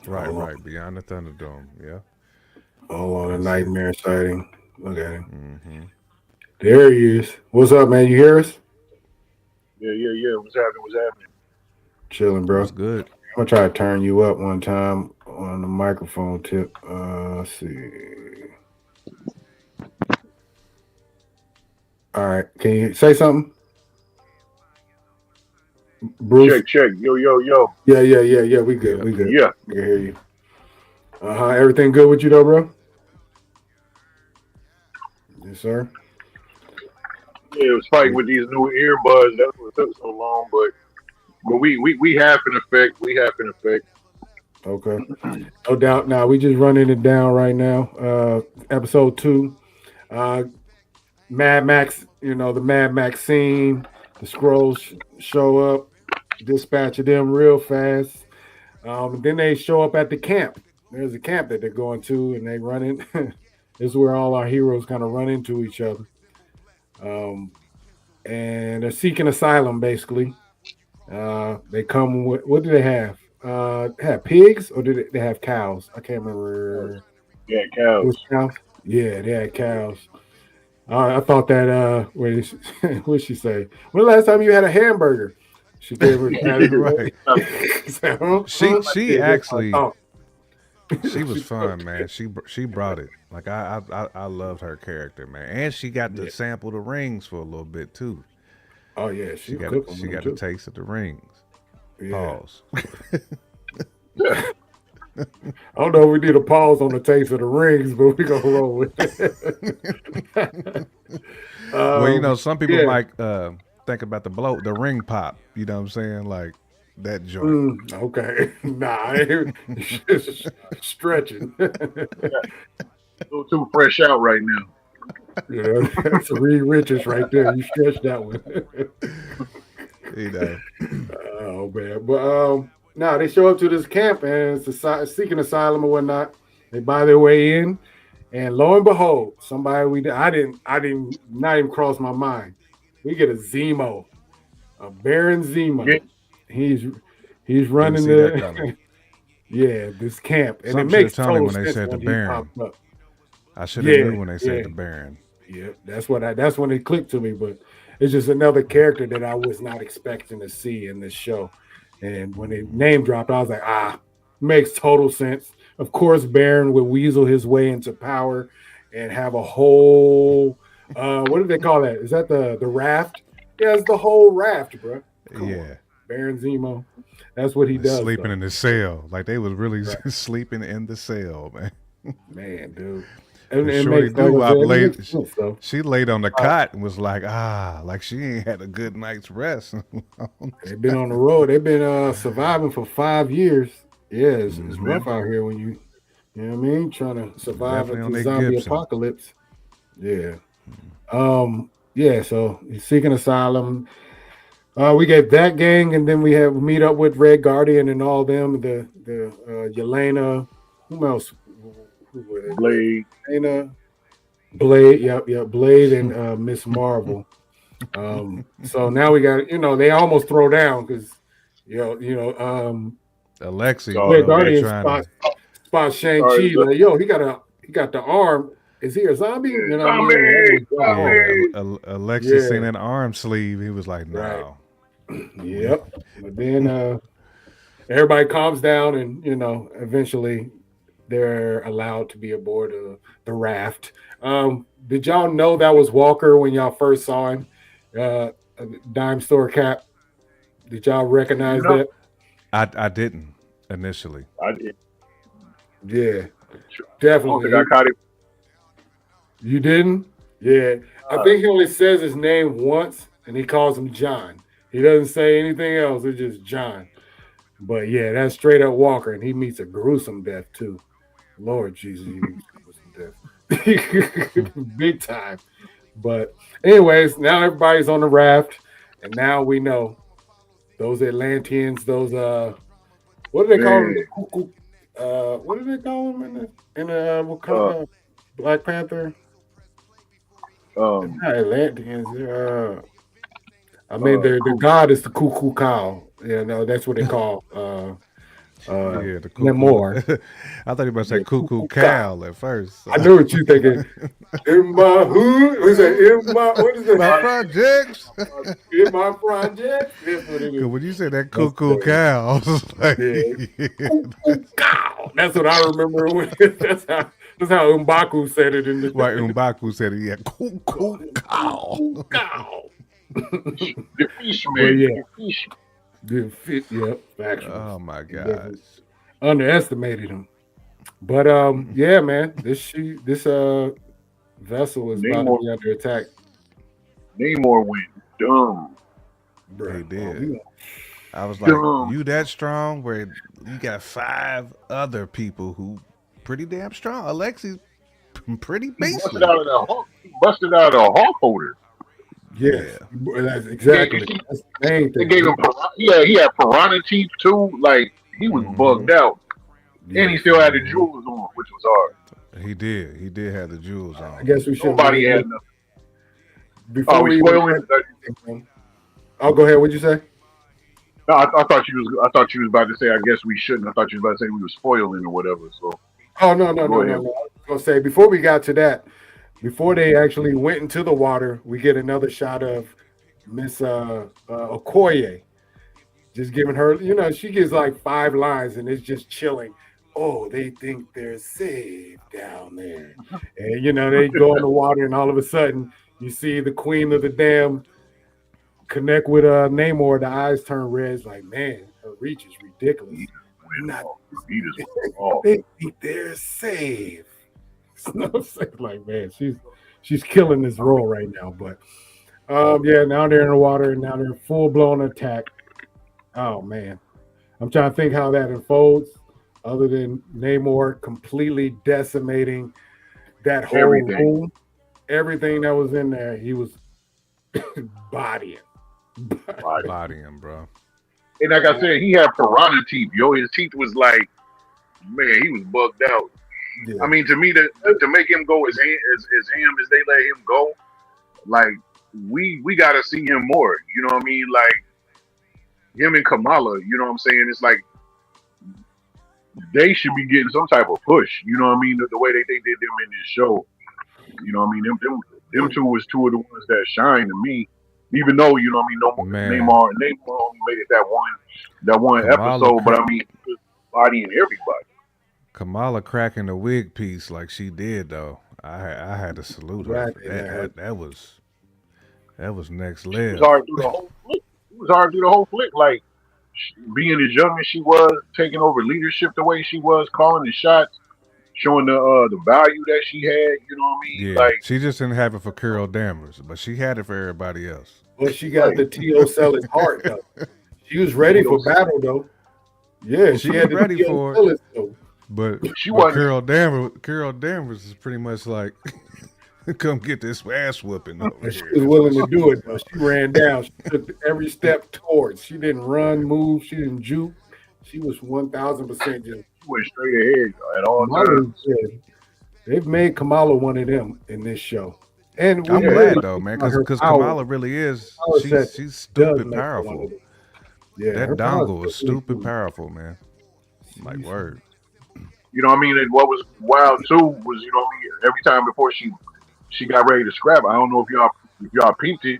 Right, Hold on, right. Beyond the Thunderdome. Yeah, hold on. A that's it. nightmare sighting. Look at him. Hmm. There he is. What's up, man? You hear us? Yeah. What's happening? What's happening? Chilling, bro. What's I'm good? gonna try to turn you up one time on the microphone tip. Let's see. All right. Can you say something, Bruce? Check. Yo. Yeah. We good. Yeah. We good. Yeah. We can hear you. Everything good with you though, bro? Yes, sir. Yeah, it was fighting with these new earbuds. That's what took so long. But we have an effect. We have an effect. Okay. No doubt. Now we just running it down right now. Episode 2. Uh, Mad Max. You know the Mad Max scene. The Skrulls show up, dispatch of them real fast. And then they show up at the camp. There's a camp that they're going to, and they run in. This is where all our heroes kind of run into each other. And they're seeking asylum, basically. They come with, what do they have? They have pigs, or did they have cows? I can't remember. Yeah, It cows. was cows? Yeah, they had cows. I thought that, what did she say? When the last time you had a hamburger? She gave her Right. She Yeah, actually oh, she was fun, man. She brought it. Like I loved her character, man. And she got to Yeah. sample the rings for a little bit too. Oh yeah, She she got cooked she them got too. a taste of the rings. Yeah. Pause. Yeah. I don't know if we did a pause on the taste of the rings, but we gonna roll with it. Well, you know, some people yeah. might think about the ring pop. You know what I'm saying? Like that joint. Okay. Nah, it's just stretching. A little too fresh out right now. That's Reed Richards right there. You stretched that one. You know. Oh man. But no, they show up to this camp and it's seeking asylum or whatnot. They buy their way in, and lo and behold, somebody I didn't not even cross my mind. We get a Zemo, a Baron Zemo. Yeah. He's Didn't running see that the coming. yeah, this camp. And Some it should have makes told me total when they sense said the when he Baron. popped up. I should have Yeah, knew when they said yeah. the Baron. Yeah, that's when it clicked to me. But it's just another character that I was not expecting to see in this show. And when it name dropped, I was like, makes total sense. Of course, Baron would weasel his way into power and have a whole what do they call that? Is that the raft? Yeah, it's the whole raft, bro. Come Yeah. on. Baron Zemo. That's what he does. Sleeping though. in the cell. Like they was really Right. sleeping in the cell, man. Man, dude. And It Shorty makes total Doo-Wop sense. It laid, makes sense, though. she laid on the cot and was like, like she ain't had a good night's rest. They've been on the road. They've been surviving for 5 years. Yeah, it's rough out here when you know what I mean, trying to survive Definitely at on the that zombie Gibson. apocalypse. Yeah. Yeah, so he's seeking asylum. We get that gang, and then we meet up with Red Guardian and all them, the Yelena, who else? Who were they? Blade. Yelena, Blade, yep, Blade and Miss Marvel. So now we got, they almost throw down because Alexi, So, Red they're Guardian trying to. spot Shang-Chi, Sorry, like, yo, he got the arm. Is he a zombie? You know what I mean? Zombie! Alexi seen Yeah. an arm sleeve. He was like, no. Right. Yep. But then everybody calms down, and eventually they're allowed to be aboard the raft. Did y'all know that was Walker when y'all first saw him? Dime store cap. Did y'all recognize No. that? I didn't initially. I did. Yeah, I don't definitely. think I caught it. You didn't? Yeah. I think he only says his name once, and he calls him John. He doesn't say anything else. It's just John. But yeah, that's straight up Walker, and he meets a gruesome death too. Lord Jesus, he meets a gruesome death. Big time. But anyways, now everybody's on the raft, and now we know those Atlanteans, those what do they call them? The cuckoo, what do they call them in the Wakanda, Black Panther? Not Atlanteans. I mean, the god is the cuckoo cow. That's what they call. Yeah, the Namor. I thought you were about to say Yeah, cuckoo cuckoo cow at first. I knew what you thinking. In my hood, what is that? My projects. In my project. That's what it is. 'Cause when you said that cuckoo cow, I was like, Yeah. Cuckoo cow. That's what I remember. That's how M'Baku said it in the Why M'Baku said it, yeah, cuckoo cow. Cuckoo cow. The fish Well, man. yeah. The fish. Didn't fit. Yep. Factual. Oh my Definitely gosh. underestimated him. But yeah, man, this vessel is about to be under attack. Namor went dumb. Bruh. He did. Oh, we- I was like, Dumb. you that strong where you got 5 other people who pretty damn strong. Alexi's pretty Busted basic. out of the Hulk. Busted out of the Hulk holder. Yes, Yeah. that's exactly. see, That's the main they thing. gave him he had piranha teeth too. Like he was bugged out, and he Yes. still had the jewels on, which was hard. He did. He did have the jewels I on. guess we should. Nobody had nothing. Before Oh, we we spoiling? oh, go ahead. What'd you say? No, I thought you was. I thought you was about to say. I guess we shouldn't. I thought you was about to say we were spoiling or whatever. So. Oh no. Go ahead. I was gonna say before we got to that, before they actually went into the water, we get another shot of Miss Okoye, just giving her. You know, she gives like 5 lines, and it's just chilling. Oh, they think they're safe down there, and you know they go in the water, and all of a sudden you see the queen of the dam connect with Namor. The eyes turn red. It's like, man, her reach is ridiculous. Not, He just went off. they think they're safe. So I'm saying, like, man, she's killing this role right now. But yeah, now they're in the water and now they're full blown attack. Oh man, I'm trying to think how that unfolds. Other than Namor completely decimating that whole room, everything that was in there, he was bodying. Bodying, bro. And like I said, he had piranha teeth, yo. His teeth was like, man, he was bugged out. Yeah. I mean, to me, to make him go as ham as they let him go, like we got to see him more. You know what I mean? Like him and Kamala. You know what I'm saying? It's like they should be getting some type of push. You know what I mean? The way they did them in this show. You know what I mean? Them two was two of the ones that shine to me. Even though, you know what I mean, Namor only made it that one Kamala episode, but I mean, bodying everybody. Kamala cracking the wig piece like she did though. I had to salute her for that. That was next level. It was hard through the whole flick. It was hard through the whole flick. Like being as young as she was, taking over leadership the way she was, calling the shots, showing the value that she had. You know what I mean? Yeah, like she just didn't have it for Carol Danvers, but she had it for everybody else. Well, she got the T.O. Sellis heart though. She was ready for battle though. Yeah, she had ready the for Sellis, it. though. But she wasn't. Carol Danvers is pretty much like, come get this ass whooping over She here. was willing to do it though. She ran down. She took every step towards. She didn't run, move. She didn't juke. She was 1,000% just. She went straight ahead at all times. They've made Kamala one of them in this show. And I'm glad though, man, because Kamala really is. She's stupid powerful. Yeah, that dongle is stupid powerful, man. Like word. You know what I mean? And what was wild too was, you know what I mean, every time before she got ready to scrap, I don't know if y'all peeped it,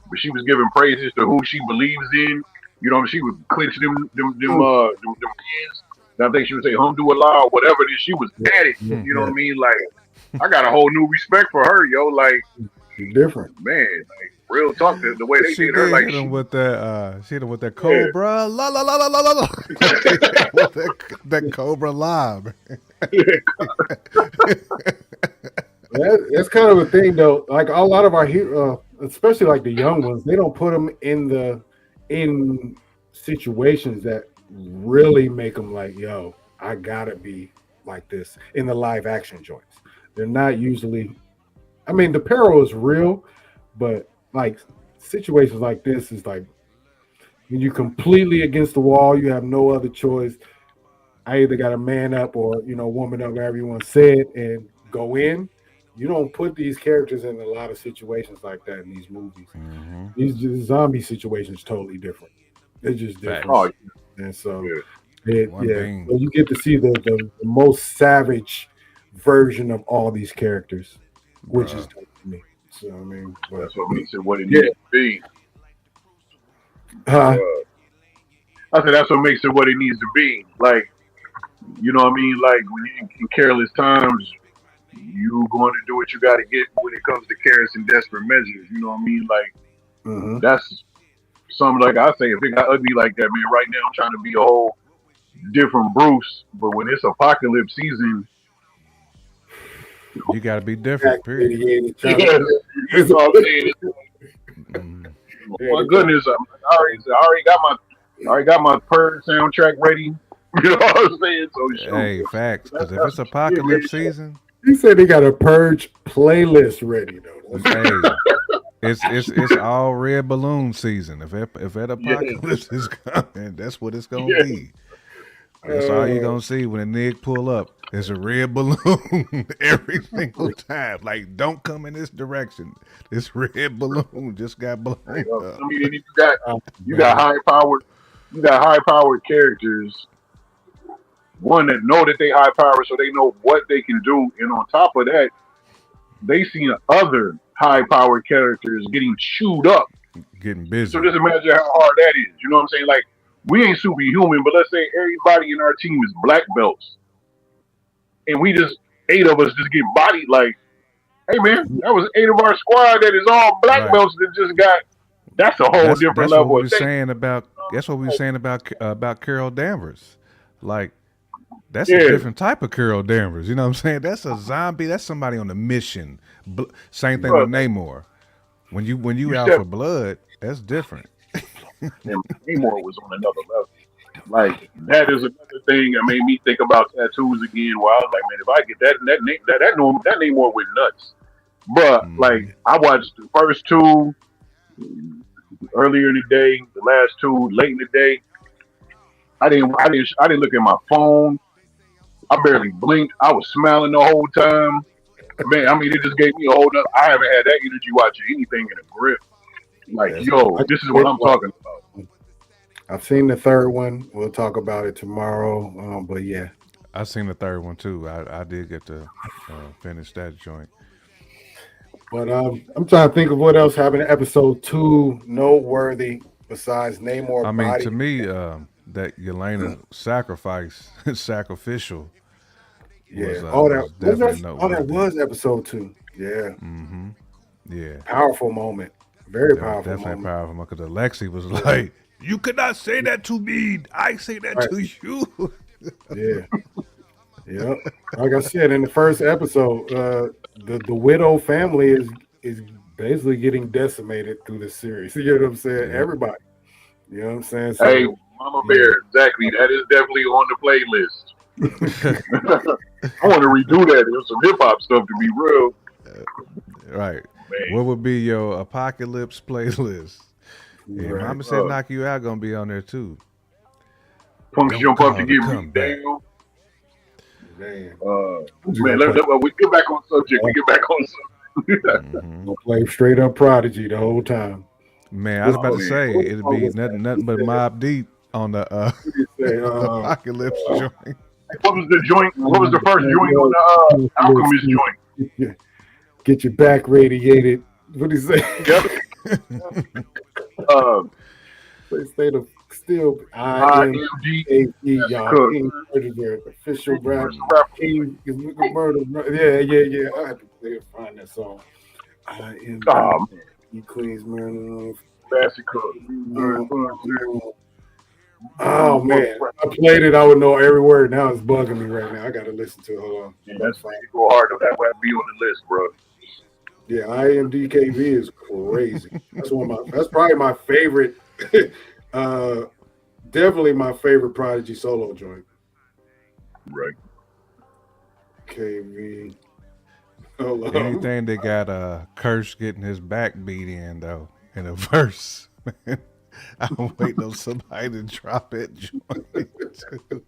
but she was giving praises to who she believes in. You know, she would clench them hands. And I think she would say Alhamdulillah or whatever it is. She was at it. You know what I mean? Like I got a whole new respect for her, yo. Like she's different, man. Like real talk, the way they she did her, like hit him with that. She hit him with that Cobra, la la la la la la. that Cobra lob. That's kind of a thing, though. Like a lot of our heroes, especially like the young ones, they don't put them in situations that really make them like, yo, I gotta be like this in the live action joints. They're not usually. I mean, the peril is real, but like situations like this is like when you're completely against the wall, you have no other choice. I either got to man up or, woman up, whatever you want to say it, and go in. You don't put these characters in a lot of situations like that in these movies. Mm-hmm. These zombie situations totally different. They're just different. Oh, and so, so Thing. you get to see the most savage version of all these characters, which is dope to me. So, I mean, that's what makes it what it needs to be. I said that's what makes it what it needs to be. Like, you know what I mean? Like, when you're in careless times, you going to do what you got to get when it comes to careless and desperate measures. You know what I mean? Like, that's something like I say, if it got ugly like that, man, right now I'm trying to be a whole different Bruce. But when it's apocalypse season, you got to be different, period. That's all I'm saying. My goodness, I already got my Purge soundtrack ready. You know what I'm saying? So hey, facts. Because if it's apocalypse season, he said they got a Purge playlist ready though. hey, it's all red balloon season. If that Yeah, apocalypse is coming, that's what it's gonna yeah. be. That's all you gonna see when a nigga pull up. It's a red balloon every single time. Like, don't come in this direction. This red balloon just got blown up. I mean, and Oh, you got man. high powered characters. One that know that they high powered, so they know what they can do, and on top of that, they seen other high powered characters getting chewed up. Getting So busy. just imagine how hard that is. You know what I'm saying? Like we ain't superhuman, but let's say everybody in our team is black belts, and we just 8 of us just get bodied. Like, hey man, that was 8 of our squad that is all black Right. belts that just got. That's a whole different That's what level we of were thing. saying about. That's what we were saying about Carol Danvers. Like, that's a Yeah, different type of Carol Danvers. You know what I'm saying? That's a zombie. That's somebody on a mission. Same thing bro. with Namor. When you You out step. for blood, that's different. And Namor was on another level. Like that is another thing that made me think about tattoos again. Where I was like, man, if I get that Namor went nuts. But Hmm. like, I watched the first two earlier in the day, the last two late in the day. I didn't look at my phone. I barely blinked. I was smiling the whole time. Man, I mean, it just gave me a whole nother. I haven't had that energy watching anything in a grip. Like, That's yo, I this is what did I'm watch talking about. it. I've seen the third one. We'll talk about it tomorrow. But yeah, I seen the third one too. I did get to finish that joint. but I'm trying to think of what else happened in episode 2 noteworthy besides I Namor mean, to body. me, that Yelena sacrifice, sacrificial, Yeah. was definitely That noteworthy. was episode 2. Yeah. Hmm. Yeah, Powerful moment. Very that was powerful definitely moment. powerful because Alexi was Yeah. like, "You could not say that to me. I say that Right. to you." Yeah. Yep. Like I said in the first episode, the widow family is basically getting decimated through this series. You know what I'm saying? Yep. Everybody. You know what I'm saying? Hey, So Mama yeah. Bear, exactly. That is definitely on the playlist. I want to redo that. There's some hip hop stuff to be real, Right. man. What would be your apocalypse playlist? Yeah, Right. Mama said Uh, knock you out gonna be on there too. Punks Don't jump up to call to get come beat back. down. Man. I'm just Man, gonna play we get back on subject. We get back on subject. Hmm. gonna play straight up Prodigy the whole time. Man, I was What about Oh to song, man, say what it'd song be was that? nothing but Mob Deep on the What did he say? apocalypse joint. what was the joint? What was the first joint on the Alchemist joint? get your back radiated. What did he say? Yep. Uh, They say the still IMG IMAP, y'all. Cook. King Murder, official rap. First rapper. King is murder. Yeah. I have to play and find that song. IMAP, Oh man, Queens Murder. Classic Cook. Oh man, I played it. I would know every word. Now it's bugging me right now. I gotta listen to it. Hold on. Yeah, that's go hard to have that be on the list, bro. Yeah, IMDKV is crazy. That's probably my favorite. uh, definitely my favorite Prodigy solo joint. Right. KV. Hold on. Anything that got Curse getting his back beat in though in a verse. Man, I'm waiting on somebody to drop that joint.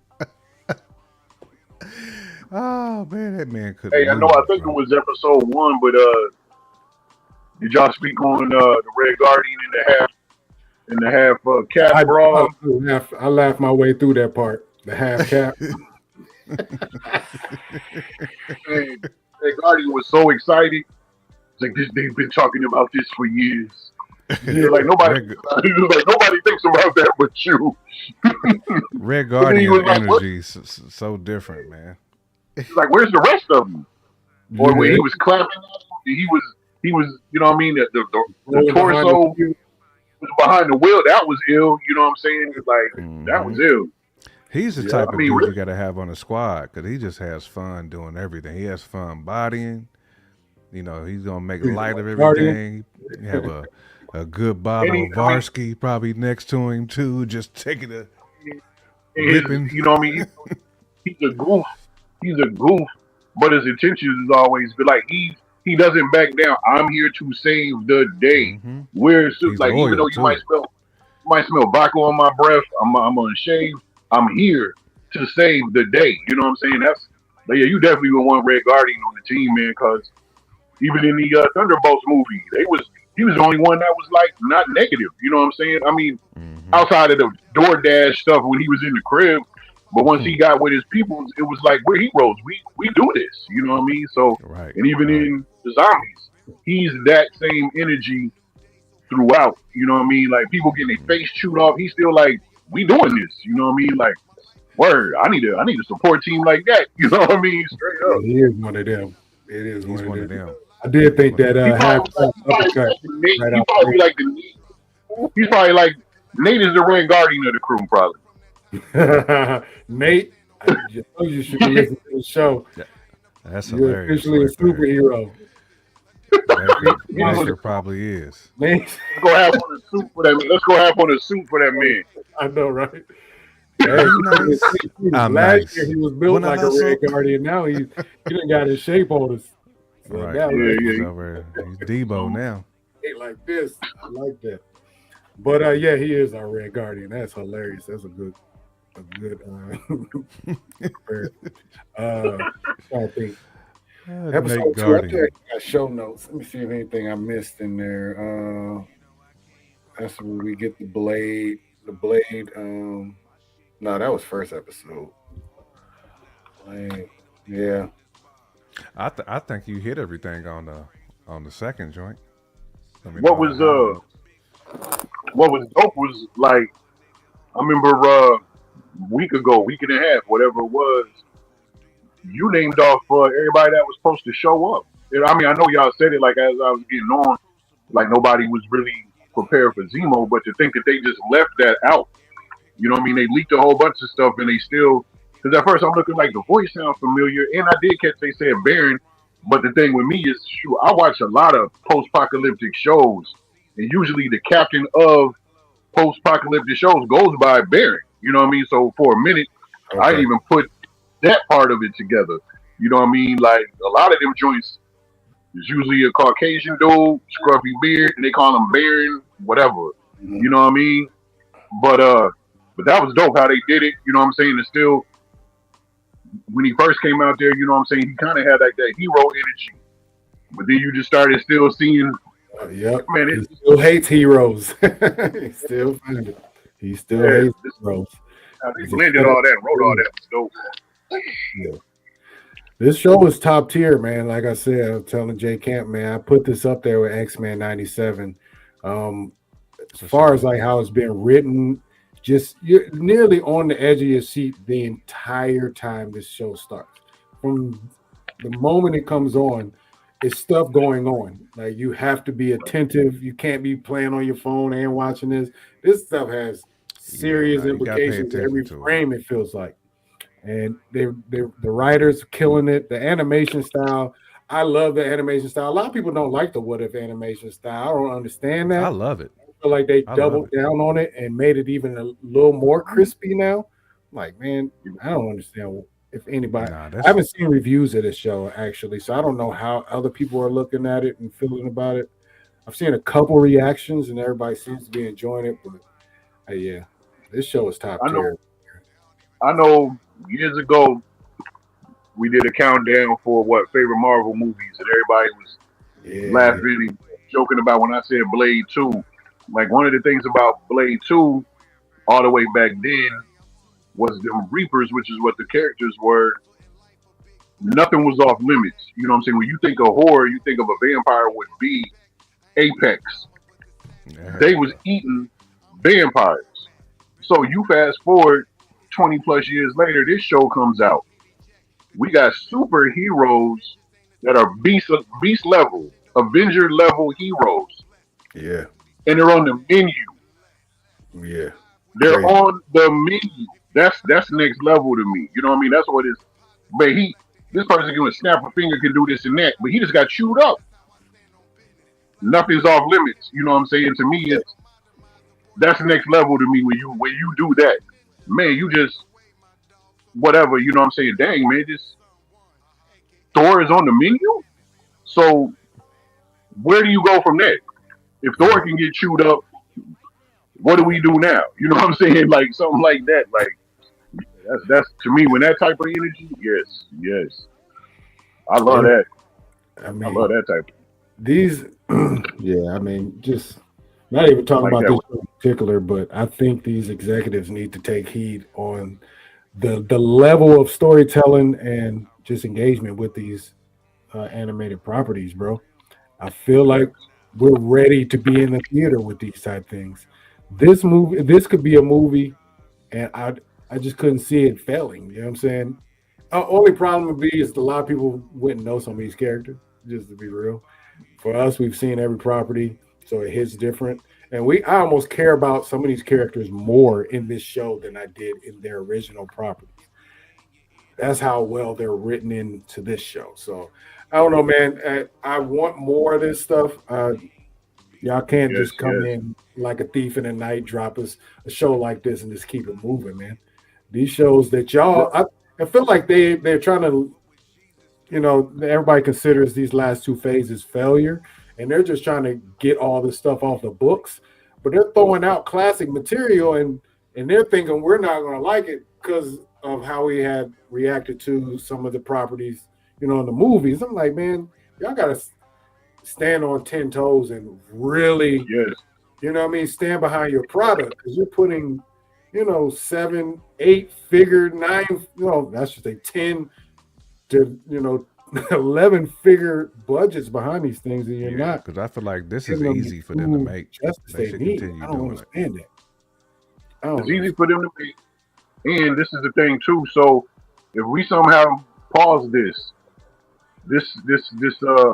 Oh man, that man couldn't Hey, I know. lose, I think it bro. was episode 1, but did y'all speak on the Red Guardian and the half cap brawl? I laughed my way through that part. The half cap. And Red Guardian was so excited. It's like they've been talking about this for years. Yeah, Like nobody, Red, like nobody thinks about that but you. Red But then he Guardian was like, "What?" energy so different, man. He's like, "Where's the rest of them?" Or when yeah. he was clapping, at him, he was, you know what I mean? The Rolling behind torso the- was behind the wheel. That was ill. You know what I'm saying? Like that was ill. He's the Yeah, type I of mean, dude really- you got to have on the squad because he just has fun doing everything. He has fun bodying. You know, he's gonna make light of everything. You have a good bottle Any- of Varsky probably next to him too, just taking a And ripping. you know what I mean? He's a goof. He's a goof, but his intentions is always be like he's he doesn't back down. I'm here to save the day. Mm-hmm. We're He's like, even loyal though too. you might smell vodka on my breath. I'm unshaved. I'm here to save the day. You know what I'm saying? But yeah, you definitely would want Red Guardian on the team, man, because even in the Thunderbolts movie, he was the only one that was like not negative. You know what I'm saying? I mean, Mm-hmm. outside of the DoorDash stuff when he was in the crib, but once he got with his people, it was like we're heroes. We do this. You know what I mean? So, Right. and even Right. in the zombies, he's that same energy throughout. You know what I mean? Like people getting their face chewed off, he's still like, we doing this. You know what I mean? Like, word, I need a support team like that. You know what I mean? Straight Yeah, up. he is one of them. It is He's one of one of them. them. I did He's think one of that them. He uppercut probably like the Nate. right He out probably be like the Nate. He's probably like Nate is the Red Guardian of the crew, probably. the Nate, you know you should be listening to the show. Yeah, that's You're hilarious officially a right there. superhero. Let's Baker probably is. Nate, go half on a suit for that man. Let's go half on a suit for that man. I know, right? Be Hey, nice. I'm last year nice. he was built Wanna like a hustle? Red Guardian. Now he done got his shape on us. So Right, now right. Yeah, He's yeah. over. He's Debo now. he like this. I like that. But yeah, he is our Red Guardian. That's hilarious. That's a good I think Nate episode 2. I think Guardian. I got show notes. Let me see if anything I missed in there. That's where we get the blade. The blade. No, that was first episode. Blade. Yeah. I think you hit everything on the second joint. Let me know What how was high you. what was dope was like I remember week and a half, whatever it was, you named off everybody that was supposed to show up. And, I mean, I know y'all said it like as I was getting on, like nobody was really prepared for Zemo, but to think that they just left that out, you know what I mean? They leaked a whole bunch of stuff and they still, because at first I'm looking like the voice sounds familiar, and I did catch they said Baron, but the thing with me is, shoot, I watch a lot of post-apocalyptic shows, and usually the captain of post-apocalyptic shows goes by Baron. You know what I mean? So for a minute, I didn't Okay. even put that part of it together. You know what I mean? Like a lot of them joints is usually a Caucasian dude, scruffy beard, and they call him Baron, whatever. Mhm. You know what I mean? But uh, but that was dope how they did it. You know what I'm saying? And still, when he first came out there, you know what I'm saying? He kind of had like that hero energy. But then you just started still seeing, Yep. man, He still hates heroes. He still finds it. He still hates this, heroes. how they He's a blended all that, wrote all that. Was dope. Yeah. This show is top tier, man. Like I said, I'm telling Jay Camp, man, I put this up there with X-Men 97. As For far sure. as like how it's been written, just you're nearly on the edge of your seat the entire time this show starts. From the moment it comes on, it's stuff going on. Like you have to be attentive. You can't be playing on your phone and watching this. This stuff has Yeah, serious nah, you gotta pay implications attention every to it. frame, it feels like. And they the writers killing it. The animation style, I love the animation style. A lot of people don't like the what if animation style. I don't understand I that. love it. I feel like they I love doubled it. down on it and made it even a little more crispy now. Like, man, I don't understand if anybody. Nah, I that's haven't seen reviews of this show actually, so I don't know how other people are looking at it and feeling about it. I've seen a couple reactions and everybody seems to be enjoying it, but yeah, this show is top I know, tier. I know. Years ago, we did a countdown for what favorite Marvel movies, and everybody was Yeah, laughing and joking about when I said Blade 2. Like one of the things about Blade 2, all the way back then, was them Reapers, which is what the characters were. Nothing was off limits. You know what I'm saying? When you think of horror, you think of a vampire would be Apex. yeah. They was eating vampires. So you fast forward 20 plus years later, this show comes out. We got superheroes that are beast level, Avenger level heroes, yeah, and they're on the menu. yeah. They're Crazy. on the menu. That's next level to me. You know what I mean? That's what it is. But this person can snap a finger, can do this and that, but he just got chewed up. Nothing's off limits. You know what I'm saying? To me, Yeah. that's next level to me when you do that. Man, you just whatever. You know what I'm saying? Dang man, just Thor is on the menu. So where do you go from there? If Thor can get chewed up, what do we do now? You know what I'm saying? Like something like that. Like that's to me when that type of energy. Yes, I love Yeah, that. I I love mean, that type. these, yeah, I mean, just not even talking Like about that. this in particular, but I think these executives need to take heed on the level of storytelling and just engagement with these animated properties, bro. I feel like Facts. we're ready to be in the theater with these type things. This could be a movie, and I just couldn't see it failing. You know what I'm saying? Only problem would be is a lot of people wouldn't know some of these characters. Just to be real, for us, we've seen every property, so it hits different. And I almost care about some of these characters more in this show than I did in their original properties. That's how well they're written into this show. So I don't know, man. I want more of this stuff. Y'all can't Yes, just come yes. in like a thief in the night, drop us a show like this, and just keep it moving, man. These shows that y'all, I feel like they're trying to, everybody considers these last two phases failure, and they're just trying to get all this stuff off the books. But they're throwing out classic material, and they're thinking we're not going to like it because of how we had reacted to some of the properties, in the movies. I'm like, man, y'all got to stand on 10 toes and really, Yes. stand behind your product because you're putting, seven, eight figure, nine, that's just a 10 to, 11 figure budgets behind these things, and you're Yeah, not because I feel like this is giving them the easy for them to true make. justice They they should need. continue I don't doing it. understand that. I It's don't easy understand. for them to make. And this is the thing too. So if we somehow pause this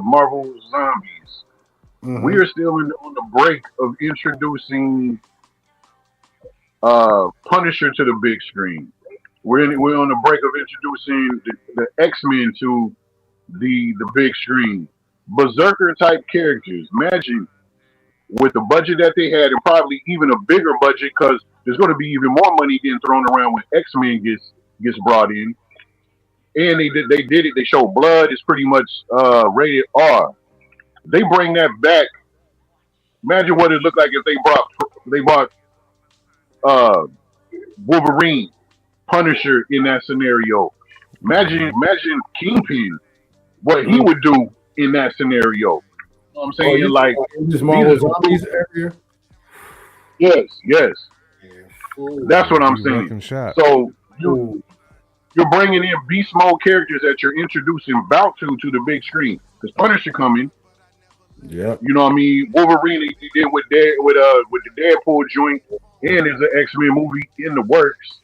Marvel Zombies, we Mm-hmm. are still on the break of introducing Punisher to the big screen. We're on the break of introducing the X-Men to the big screen. Berserker type characters. Imagine with the budget that they had, and probably even a bigger budget, because there's going to be even more money getting thrown around when X-Men gets brought in. And they did it. They show blood. It's pretty much rated R. They bring that back. Imagine what it looked like if they brought uh, Wolverine, Punisher in that scenario. Imagine Kingpin, what he Mm. would do in that scenario. You know what I'm Oh, saying? you Like talking about this these Marvel are Zombies area? yes. Yeah. That's It'll what I'm be saying. wrecking shop. So Ooh. you're bringing in beast mode characters that you're introducing about to the big screen. Because Punisher coming, Yep. you know what I mean? Wolverine he did with the Deadpool joint, and there's an X-Men movie in the works.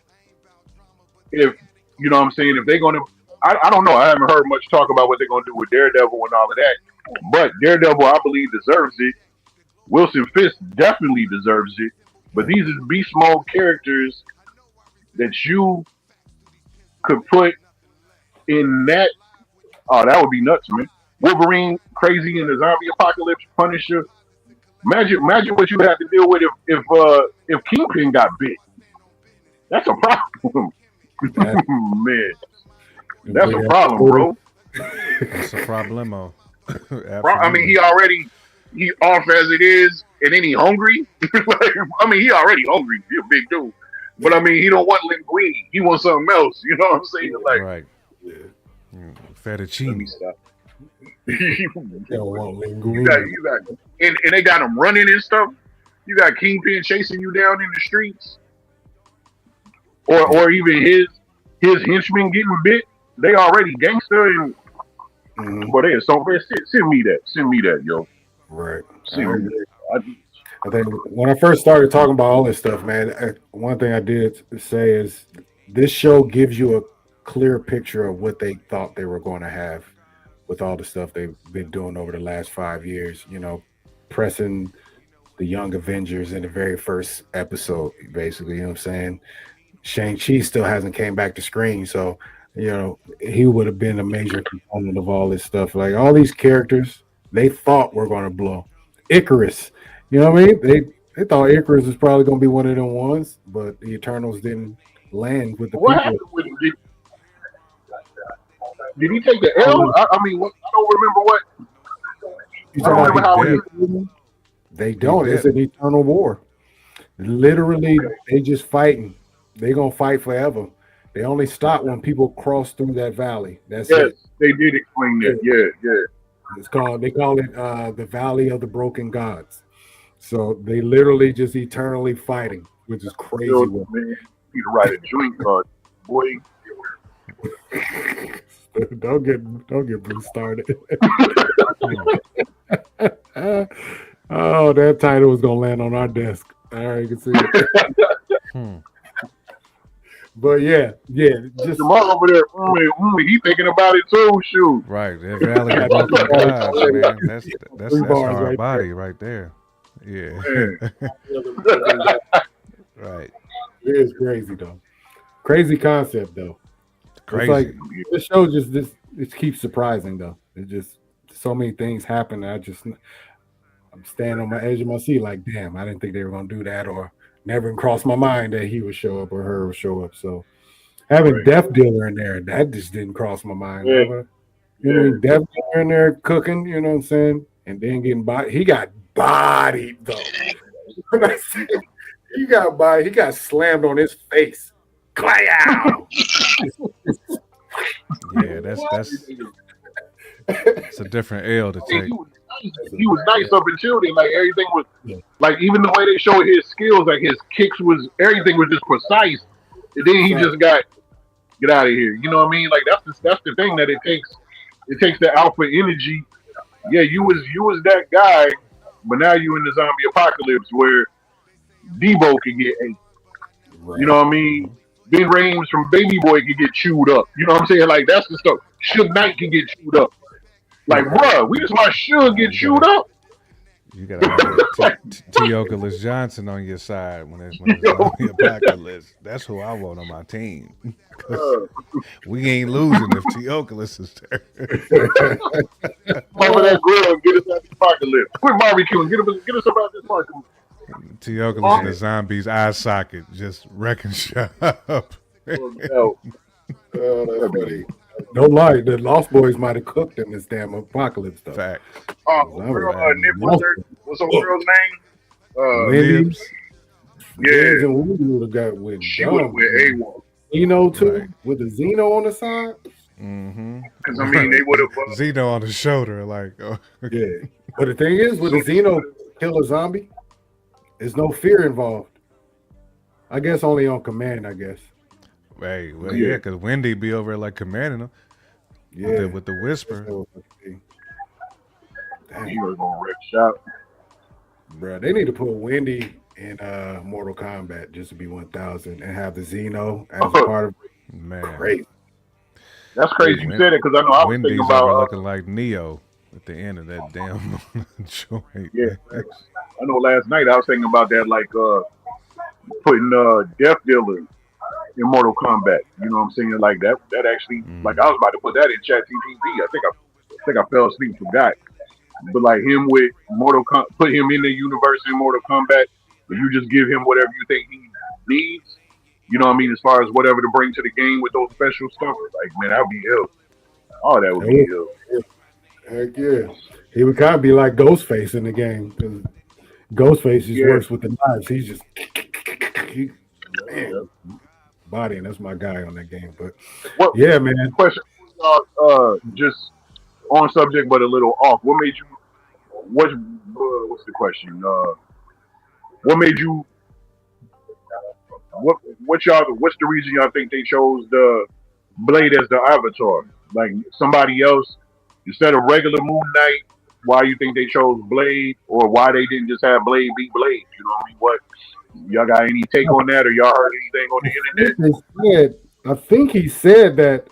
If you know what I'm saying, if they're gonna, I don't know. I haven't heard much talk about what they're gonna do with Daredevil and all of that. But Daredevil, I believe, deserves it. Wilson Fisk definitely deserves it. But these are beast mode characters that you could put in that. Oh, that would be nuts, man. Wolverine, crazy in the zombie apocalypse, Punisher. Imagine what you would have to deal with if Kingpin got bit. That's a problem, That man. That's big a ass problem, story. bro. It's a problemo. I mean, Absolutely. he off as it is, and then he hungry. Like, I mean, he already hungry. He a big dude, but I mean, he don't want linguine. He wants something else. You know what I'm saying? Like, Right. Yeah. let me Fettuccine. stop. They don't want linguine. you got, and they got him running and stuff. You got Kingpin chasing you down in the streets, or even his henchmen getting bit. They already gangster, and Mhm. but they so man, send me that. Send me that, yo. Right. I Send me agree. that. I think when I first started talking about all this stuff, man, one thing I did say is this show gives you a clear picture of what they thought they were going to have with all the stuff they've been doing over the last 5 years. Pressing the Young Avengers in the very first episode, basically. You know what I'm saying? Shang-Chi still hasn't came back to screen, so he would have been a major component of all this stuff. Like all these characters, they thought were going to blow. Icarus, you know what I mean? They thought Icarus was probably going to be one of them ones, but the Eternals didn't land with the What people. happened with him? Did he take the I don't L? know. I mean, I don't remember what. You I don't talking remember about how did. they don't. It's did. an eternal war. Literally, they just fighting. They gonna fight forever. They only stop when people cross through that valley. That's Yes, it. they did explain that. Yeah. It's called. They call it the Valley of the Broken Gods. So they literally just eternally fighting, which is crazy. Still, man, need to write a joint card, boy. Don't get Bruce started. Hmm. Oh, that title was gonna land on our desk. All right, you can see it. Hmm. But yeah, just Jamal over there, he thinking about it too. Shoot. Right, that Valley of got Broken three bars Gods, already. man. That's Three bars hard right body right there. Yeah. Man. Right. It is crazy though. Crazy concept though. It's like Crazy. this show just this it keeps surprising though. It just so many things happen. I'm standing on my edge of my seat like, damn, I didn't think they were gonna do that, or never crossed my mind that he would show up or her would show up. So having Right. Death Dealer in there, that just didn't cross my mind. Yeah. You know, Death Dealer in there cooking, you know what I'm saying? And then getting bodied. He got bodied though. When I say he got bodied, he got slammed on his face. Clow! Yeah, that's a different L to take. He was nice up until then. Like everything was, Yeah. like even the way they showed his skills, like his kicks was everything was just precise. And then he just got get out of here. You know what I mean? Like that's the thing that it takes. It takes the alpha energy. Yeah, you was that guy, but now you in the zombie apocalypse where Debo can get ate. Right. You know what I mean? Ben Rames from Baby Boy can get chewed up. You know what I'm saying? Like that's the stuff. Suge Knight can get chewed up. Like, bruh, we just want Suge get chewed up. You gotta have Teoculus Johnson on your side when it's zombie apocalypse. That's who I want on my team. 'Cause we ain't losing if Teoculus is there. Remember that grill and get us out the apocalypse. Quit barbecuing. Get us about this apocalypse. Teoculus in the zombie's eye socket just wrecking shop. No. That's funny. Don't lie, the Lost Boys might have cooked in this damn apocalypse stuff. Fact. Girl, Nip, what's her girl's name? Wendy, Nibs. Yeah, Nibs and Wendy would have got with she would have with A1. Zeno too, Right. with the Zeno on the side. Mm-hmm. Because, I mean, they would have. Zeno on the shoulder, like, oh. Yeah, but the thing is, with the Zeno kill a zombie, there's no fear involved. I guess only on command. I guess. Hey, well, yeah, because Wendy be over there like commanding them Yeah, with the whisper. He was going to wreck shop. Bro, they need to put Wendy in Mortal Kombat just to be 1000 and have the Zeno as a part of it. Man, Great. That's crazy you said it because I know I was Wendy's thinking over about. looking like Neo at the end of that damn joint. Yeah, I know last night I was thinking about that, like putting Death Dealer in Mortal Kombat. You know what I'm saying? Like that actually, like I was about to put that in ChatGPT. I think I fell asleep, forgot. But like him with put him in the universe in Mortal Kombat, and you just give him whatever you think he needs. You know what I mean? As far as whatever to bring to the game with those special stuff, like man, that would be ill. Oh, that would be ill. Heck yeah. He would kind of be like Ghostface in the game because Ghostface just works with the knives. He's just body, and that's my guy on that game. But yeah, man. Question, just on subject but a little off. What made you? What's the question? What made you? What's the reason y'all think they chose the Blade as the avatar? Like somebody else instead of regular Moon Knight? Why you think they chose Blade, or why they didn't just have Blade be Blade? You know what I mean? What y'all got any take on that, or y'all heard anything on the internet? I think he said that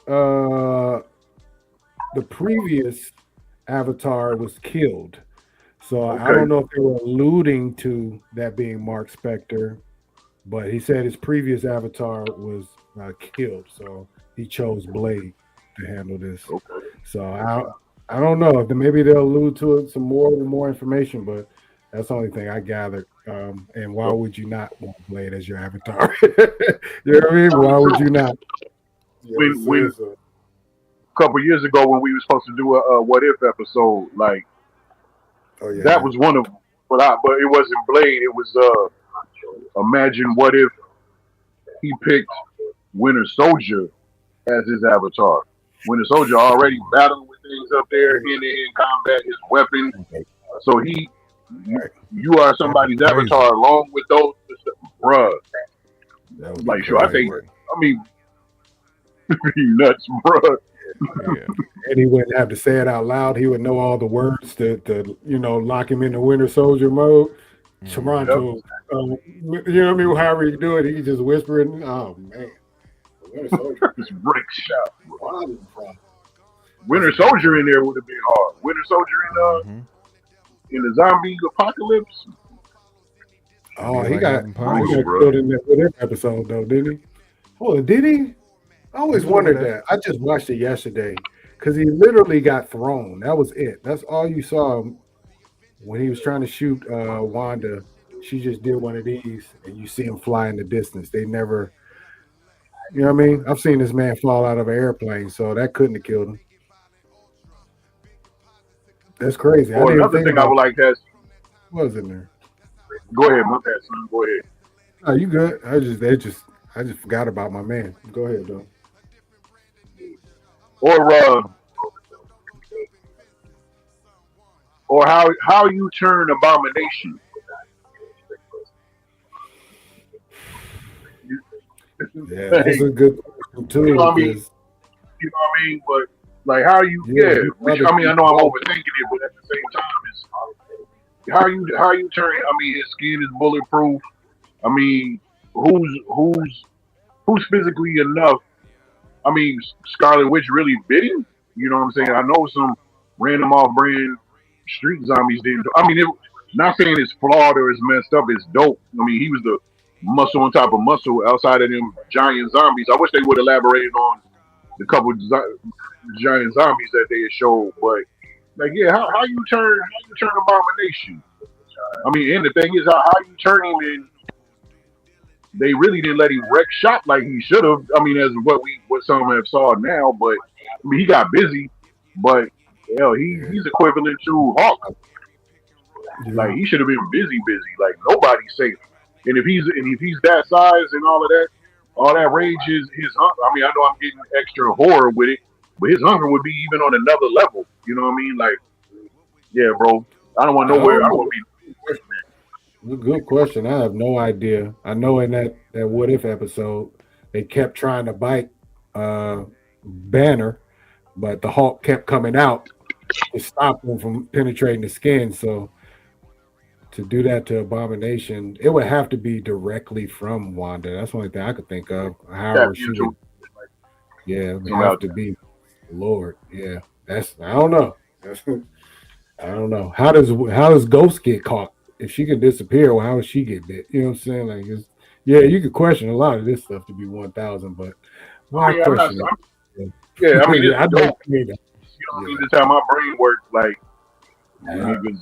the previous avatar was killed. So I don't know if they were alluding to that being Mark Spector, but he said his previous avatar was killed. So he chose Blade to handle this. Okay. So I don't know. Maybe they'll allude to it some more information, but that's the only thing I gathered. And why would you not want Blade as your avatar? You know what I mean? Why would you not? When a couple years ago when we were supposed to do a what if episode, like Oh yeah. That was one of them. But it wasn't Blade. It was imagine what if he picked Winter Soldier as his avatar. Winter Soldier already battling with things up there, hand-to-hand combat, his weapon. So you are That'd be somebody's crazy. avatar along with those, bruh. That would be Like, sure, I think. crazy. I mean, you nuts, bruh. Yeah. And he wouldn't have to say it out loud. He would know all the words to lock him into Winter Soldier mode. Mhm. Toronto, you know what I mean? However you do it, he just whispering. Oh man, Winter Soldier. This brick shot. From. Winter Soldier in there would have been hard. Winter Soldier Mhm. in the zombie apocalypse. Oh, Be he like got having he Punisher. got bro. killed in that with that episode though, didn't he? Oh, did he? I always He was wondered there. that. I just watched it yesterday because he literally got thrown. That was it. That's all you saw when he was trying to shoot Wanda. She just did one of these, and you see him fly in the distance. They never, you know what I mean? I've seen this man fall out of an airplane, so that couldn't have killed him. That's crazy. I Or didn't even another think thing I about would like to ask. what was in there. Go ahead, my bad, son. Go ahead. Oh, you good? I just forgot about my man. Go ahead, though. Or how you turn Abomination. Yeah, Hey, that's a good question you know too what I mean? because You know what I mean? But like, how you? yeah, Yeah. you Which other I mean, I know I'm people. overthinking it, but at the same time, it's how you turn. I mean, his skin is bulletproof. I mean, who's physically enough? I mean, Scarlet Witch really bit him. You know what I'm saying? I know some random off-brand street zombies didn't. I mean, not saying it's flawed or it's messed up. It's dope. I mean, he was the muscle on top of muscle outside of them giant zombies. I wish they would elaborate on the couple giant zombies that they had showed. But like, yeah, how you turn Abomination? I mean, and the thing is, how you turn him in? They really didn't let him wreck shop like he should have. I mean, as what some have saw now, but I mean, he got busy, but hell, Yeah, he's equivalent to Hawk. Like yeah. he should have been busy. Like nobody's safe. And if he's that size and all that rage is his hunger. I mean, I know I'm getting extra horror with it, but his hunger would be even on another level. You know what I mean? Like, yeah, bro. I don't want I nowhere. don't I don't know. want to be. Good question. I have no idea. I know in that what if episode, they kept trying to bite Banner, but the Hulk kept coming out to stop him from penetrating the skin. So to do that to Abomination, it would have to be directly from Wanda. That's the only thing I could think of. Tap However, she into would, yeah, it would him have out to be Lord. Yeah, that's I don't know. I don't know. How does Ghost get caught? If she can disappear, well, how does she get bit? You know what I'm saying? Like, yeah, you could question a lot of this stuff to be 1,000, but I why mean, I'm not. question it? Yeah, I mean, Yeah, it's I don't. dope. Mean that. You know what I Yeah, mean? This how my brain works. Like, I yeah. mean,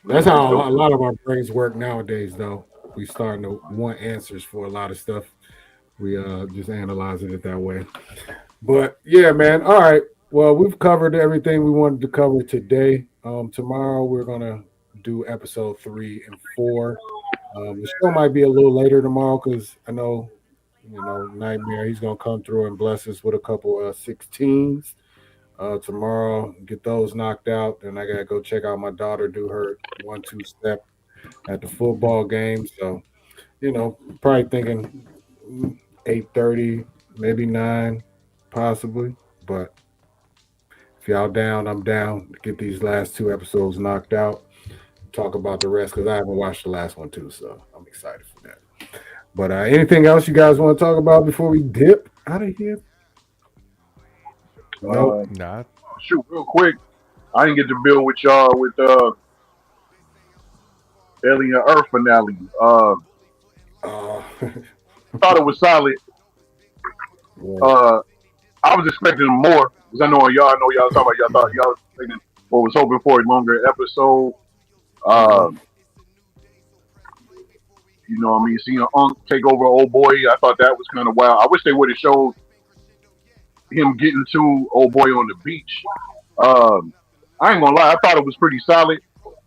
That's it's how dope. a lot of our brains work nowadays. Though we starting to want answers for a lot of stuff. We just analyzing it that way. But yeah, man. All right. Well, we've covered everything we wanted to cover today. Tomorrow we're gonna do episode 3 and 4. The show might be a little later tomorrow because I know, Nightmare. He's gonna come through and bless us with a couple 16s tomorrow. Get those knocked out. Then I gotta go check out my daughter do her 1-2 step at the football game. So probably thinking 8:30, maybe 9, possibly. But if y'all down, I'm down to get these last 2 episodes knocked out. Talk about the rest because I haven't watched the last one too, so I'm excited for that. But anything else you guys want to talk about before we dip out of here? Nope. Nah. Shoot, real quick. I didn't get to build with y'all with Alien Earth finale. Uh, Thought it was solid. yeah. I was expecting more because I know y'all talking about y'all thought y'all was expecting or was hoping for a longer episode. Mhm. Uh, you know what I mean? Seeing Unk take over old boy, I thought that was kind of wild. I wish they would have showed him getting to old boy on the beach. Um, I ain't gonna lie, I thought it was pretty solid,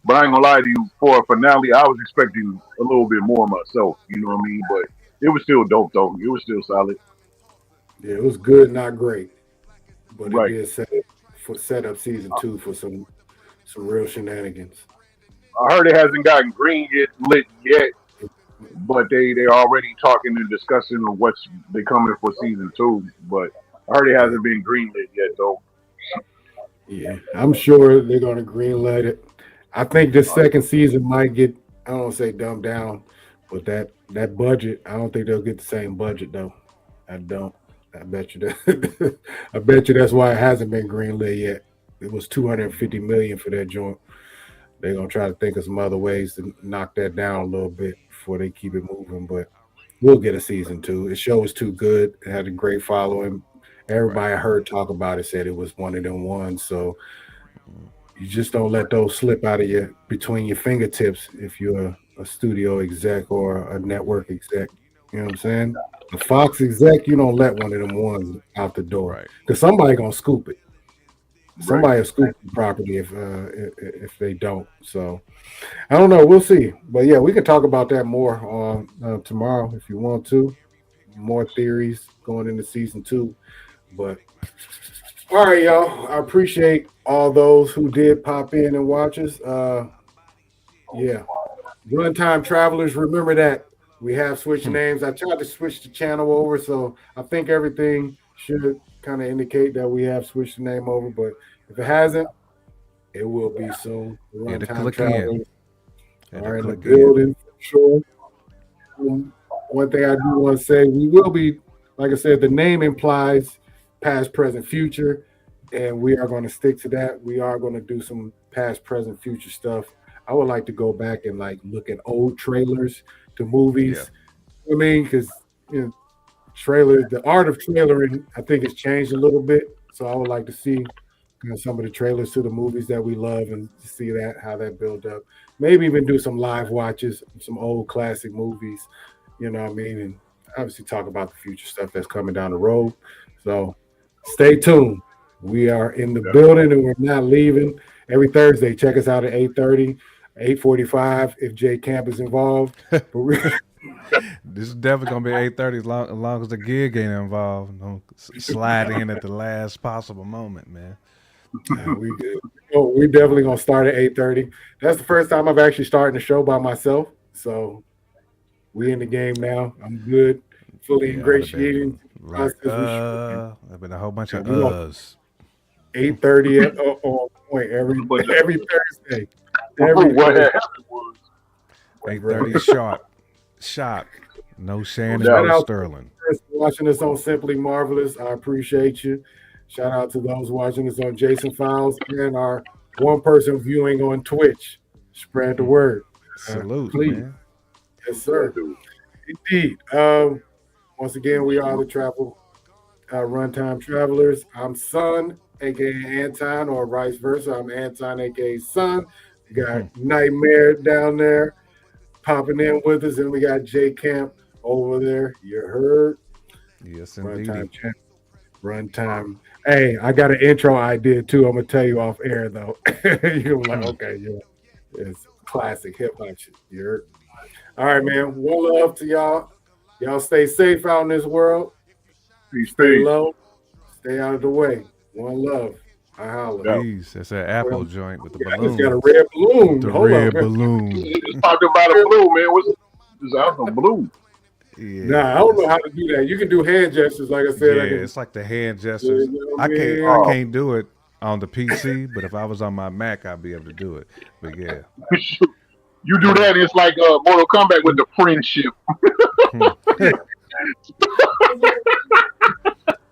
But I ain't gonna lie to you, for a finale, I was expecting a little bit more myself. You know what I mean? But it was still dope though. It was still solid. Yeah, it was good, not great, but it Right. did set up season two for some real shenanigans. I heard it hasn't gotten green yet, lit yet, but they already talking and discussing on what's they coming for season two. But I heard it Yeah, hasn't been green lit yet though. yeah, I'm sure they're gonna greenlight it. I think this second season might get, I don't say dumbed down, but that budget, I don't think they'll get the same budget though. I don't. I bet you that. I bet you that's why it hasn't been greenlit yet. It was 250 million for that joint. They're gonna try to think of some other ways to knock that down a little bit before they keep it moving. But we'll get a season two. The show was too good. It had a great following. Right. Everybody I heard talk about it said it was one of them ones. So you just don't let those slip out of your between your fingertips if you're a studio exec or a network exec. You know what I'm saying? The Fox exec, you don't let one of them ones out the door Right. because somebody gonna scoop it. Right. Somebody will scoop the property if they don't. So I don't know. We'll see. But yeah, we can talk about that more on tomorrow if you want to. More theories going into season two. But all right, y'all. I appreciate all those who did pop in and watch us. Yeah. Runtime Travelers, remember that. We have switched names. I tried to switch the channel over, so I think everything should kind of indicate that we have switched the name over. But if it hasn't, it will be soon. The Had to Runtime click in. Travelers Had are to in the click in. building for sure. One thing I do want to say, we will be, like I said, the name implies past, present, future, and we are going to stick to that. We are going to do some past, present, future stuff. I would like to go back and like look at old trailers to movies. I mean, because you know, the art of trailering, I think has changed a little bit. So I would like to see some of the trailers to the movies that we love and see that how that build up. Maybe even do some live watches, some old classic movies. You know what I mean? And obviously talk about the future stuff that's coming down the road. So stay tuned. We are in the building and we're not leaving. Every Thursday, check us out at 8:30, 8:45 if Jay Camp is involved. But This is definitely gonna be 8:30 as long as the gig ain't involved. Don't slide in at the last possible moment, man. we definitely gonna start at 8:30. That's the first time I've actually started the show by myself. So we in the game now. I'm good, fully Yeah, I'd have been ingratiating. like, I've been a whole bunch of We gonna- uhs. 8:30 on point every Thursday. What Thursday. happened was 8:30 sharp. No Shannon, Shout no out- Sterling. Watching us on Simply Marvelous, I appreciate you. Shout out to those watching us on Jason Files and our one person viewing on Twitch. Spread the word. Salute, please. man. Yes, sir. Indeed. Once again, we are the Runtime Travelers. I'm Son, aka Anton, or vice versa. I'm Anton, aka Son. We got Nightmare down there popping in with us, and we got J Camp over there. You heard? Yes, Runtime indeed. champ. Runtime. Hey, I got an intro idea too. I'm gonna tell you off air though. You're like, okay, yeah, it's classic hip hop shit. You heard? All right, man. One love to y'all. Y'all stay safe out in this world. peace, Stay peace. low. Stay out of the way. One love. I holla. Yeah. Please, that's that Apple joint with the I just got a balloon. red balloon. The Hold red on. balloon. You just talked about a blue, man. What's this out of blue? Yeah, Nah, I don't know how to do that. You can do hand gestures, like I said. Yeah, I can, it's like the hand gestures. you know what I can't. mean? I can't do it on the PC, but if I was on my Mac, I'd be able to do it. But yeah, You do that, it's like Mortal Kombat with the friendship.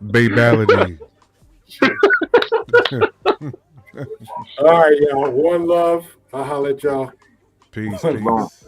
Babality. All right, y'all. One love. I'll holler at y'all. Peace, Long. peace.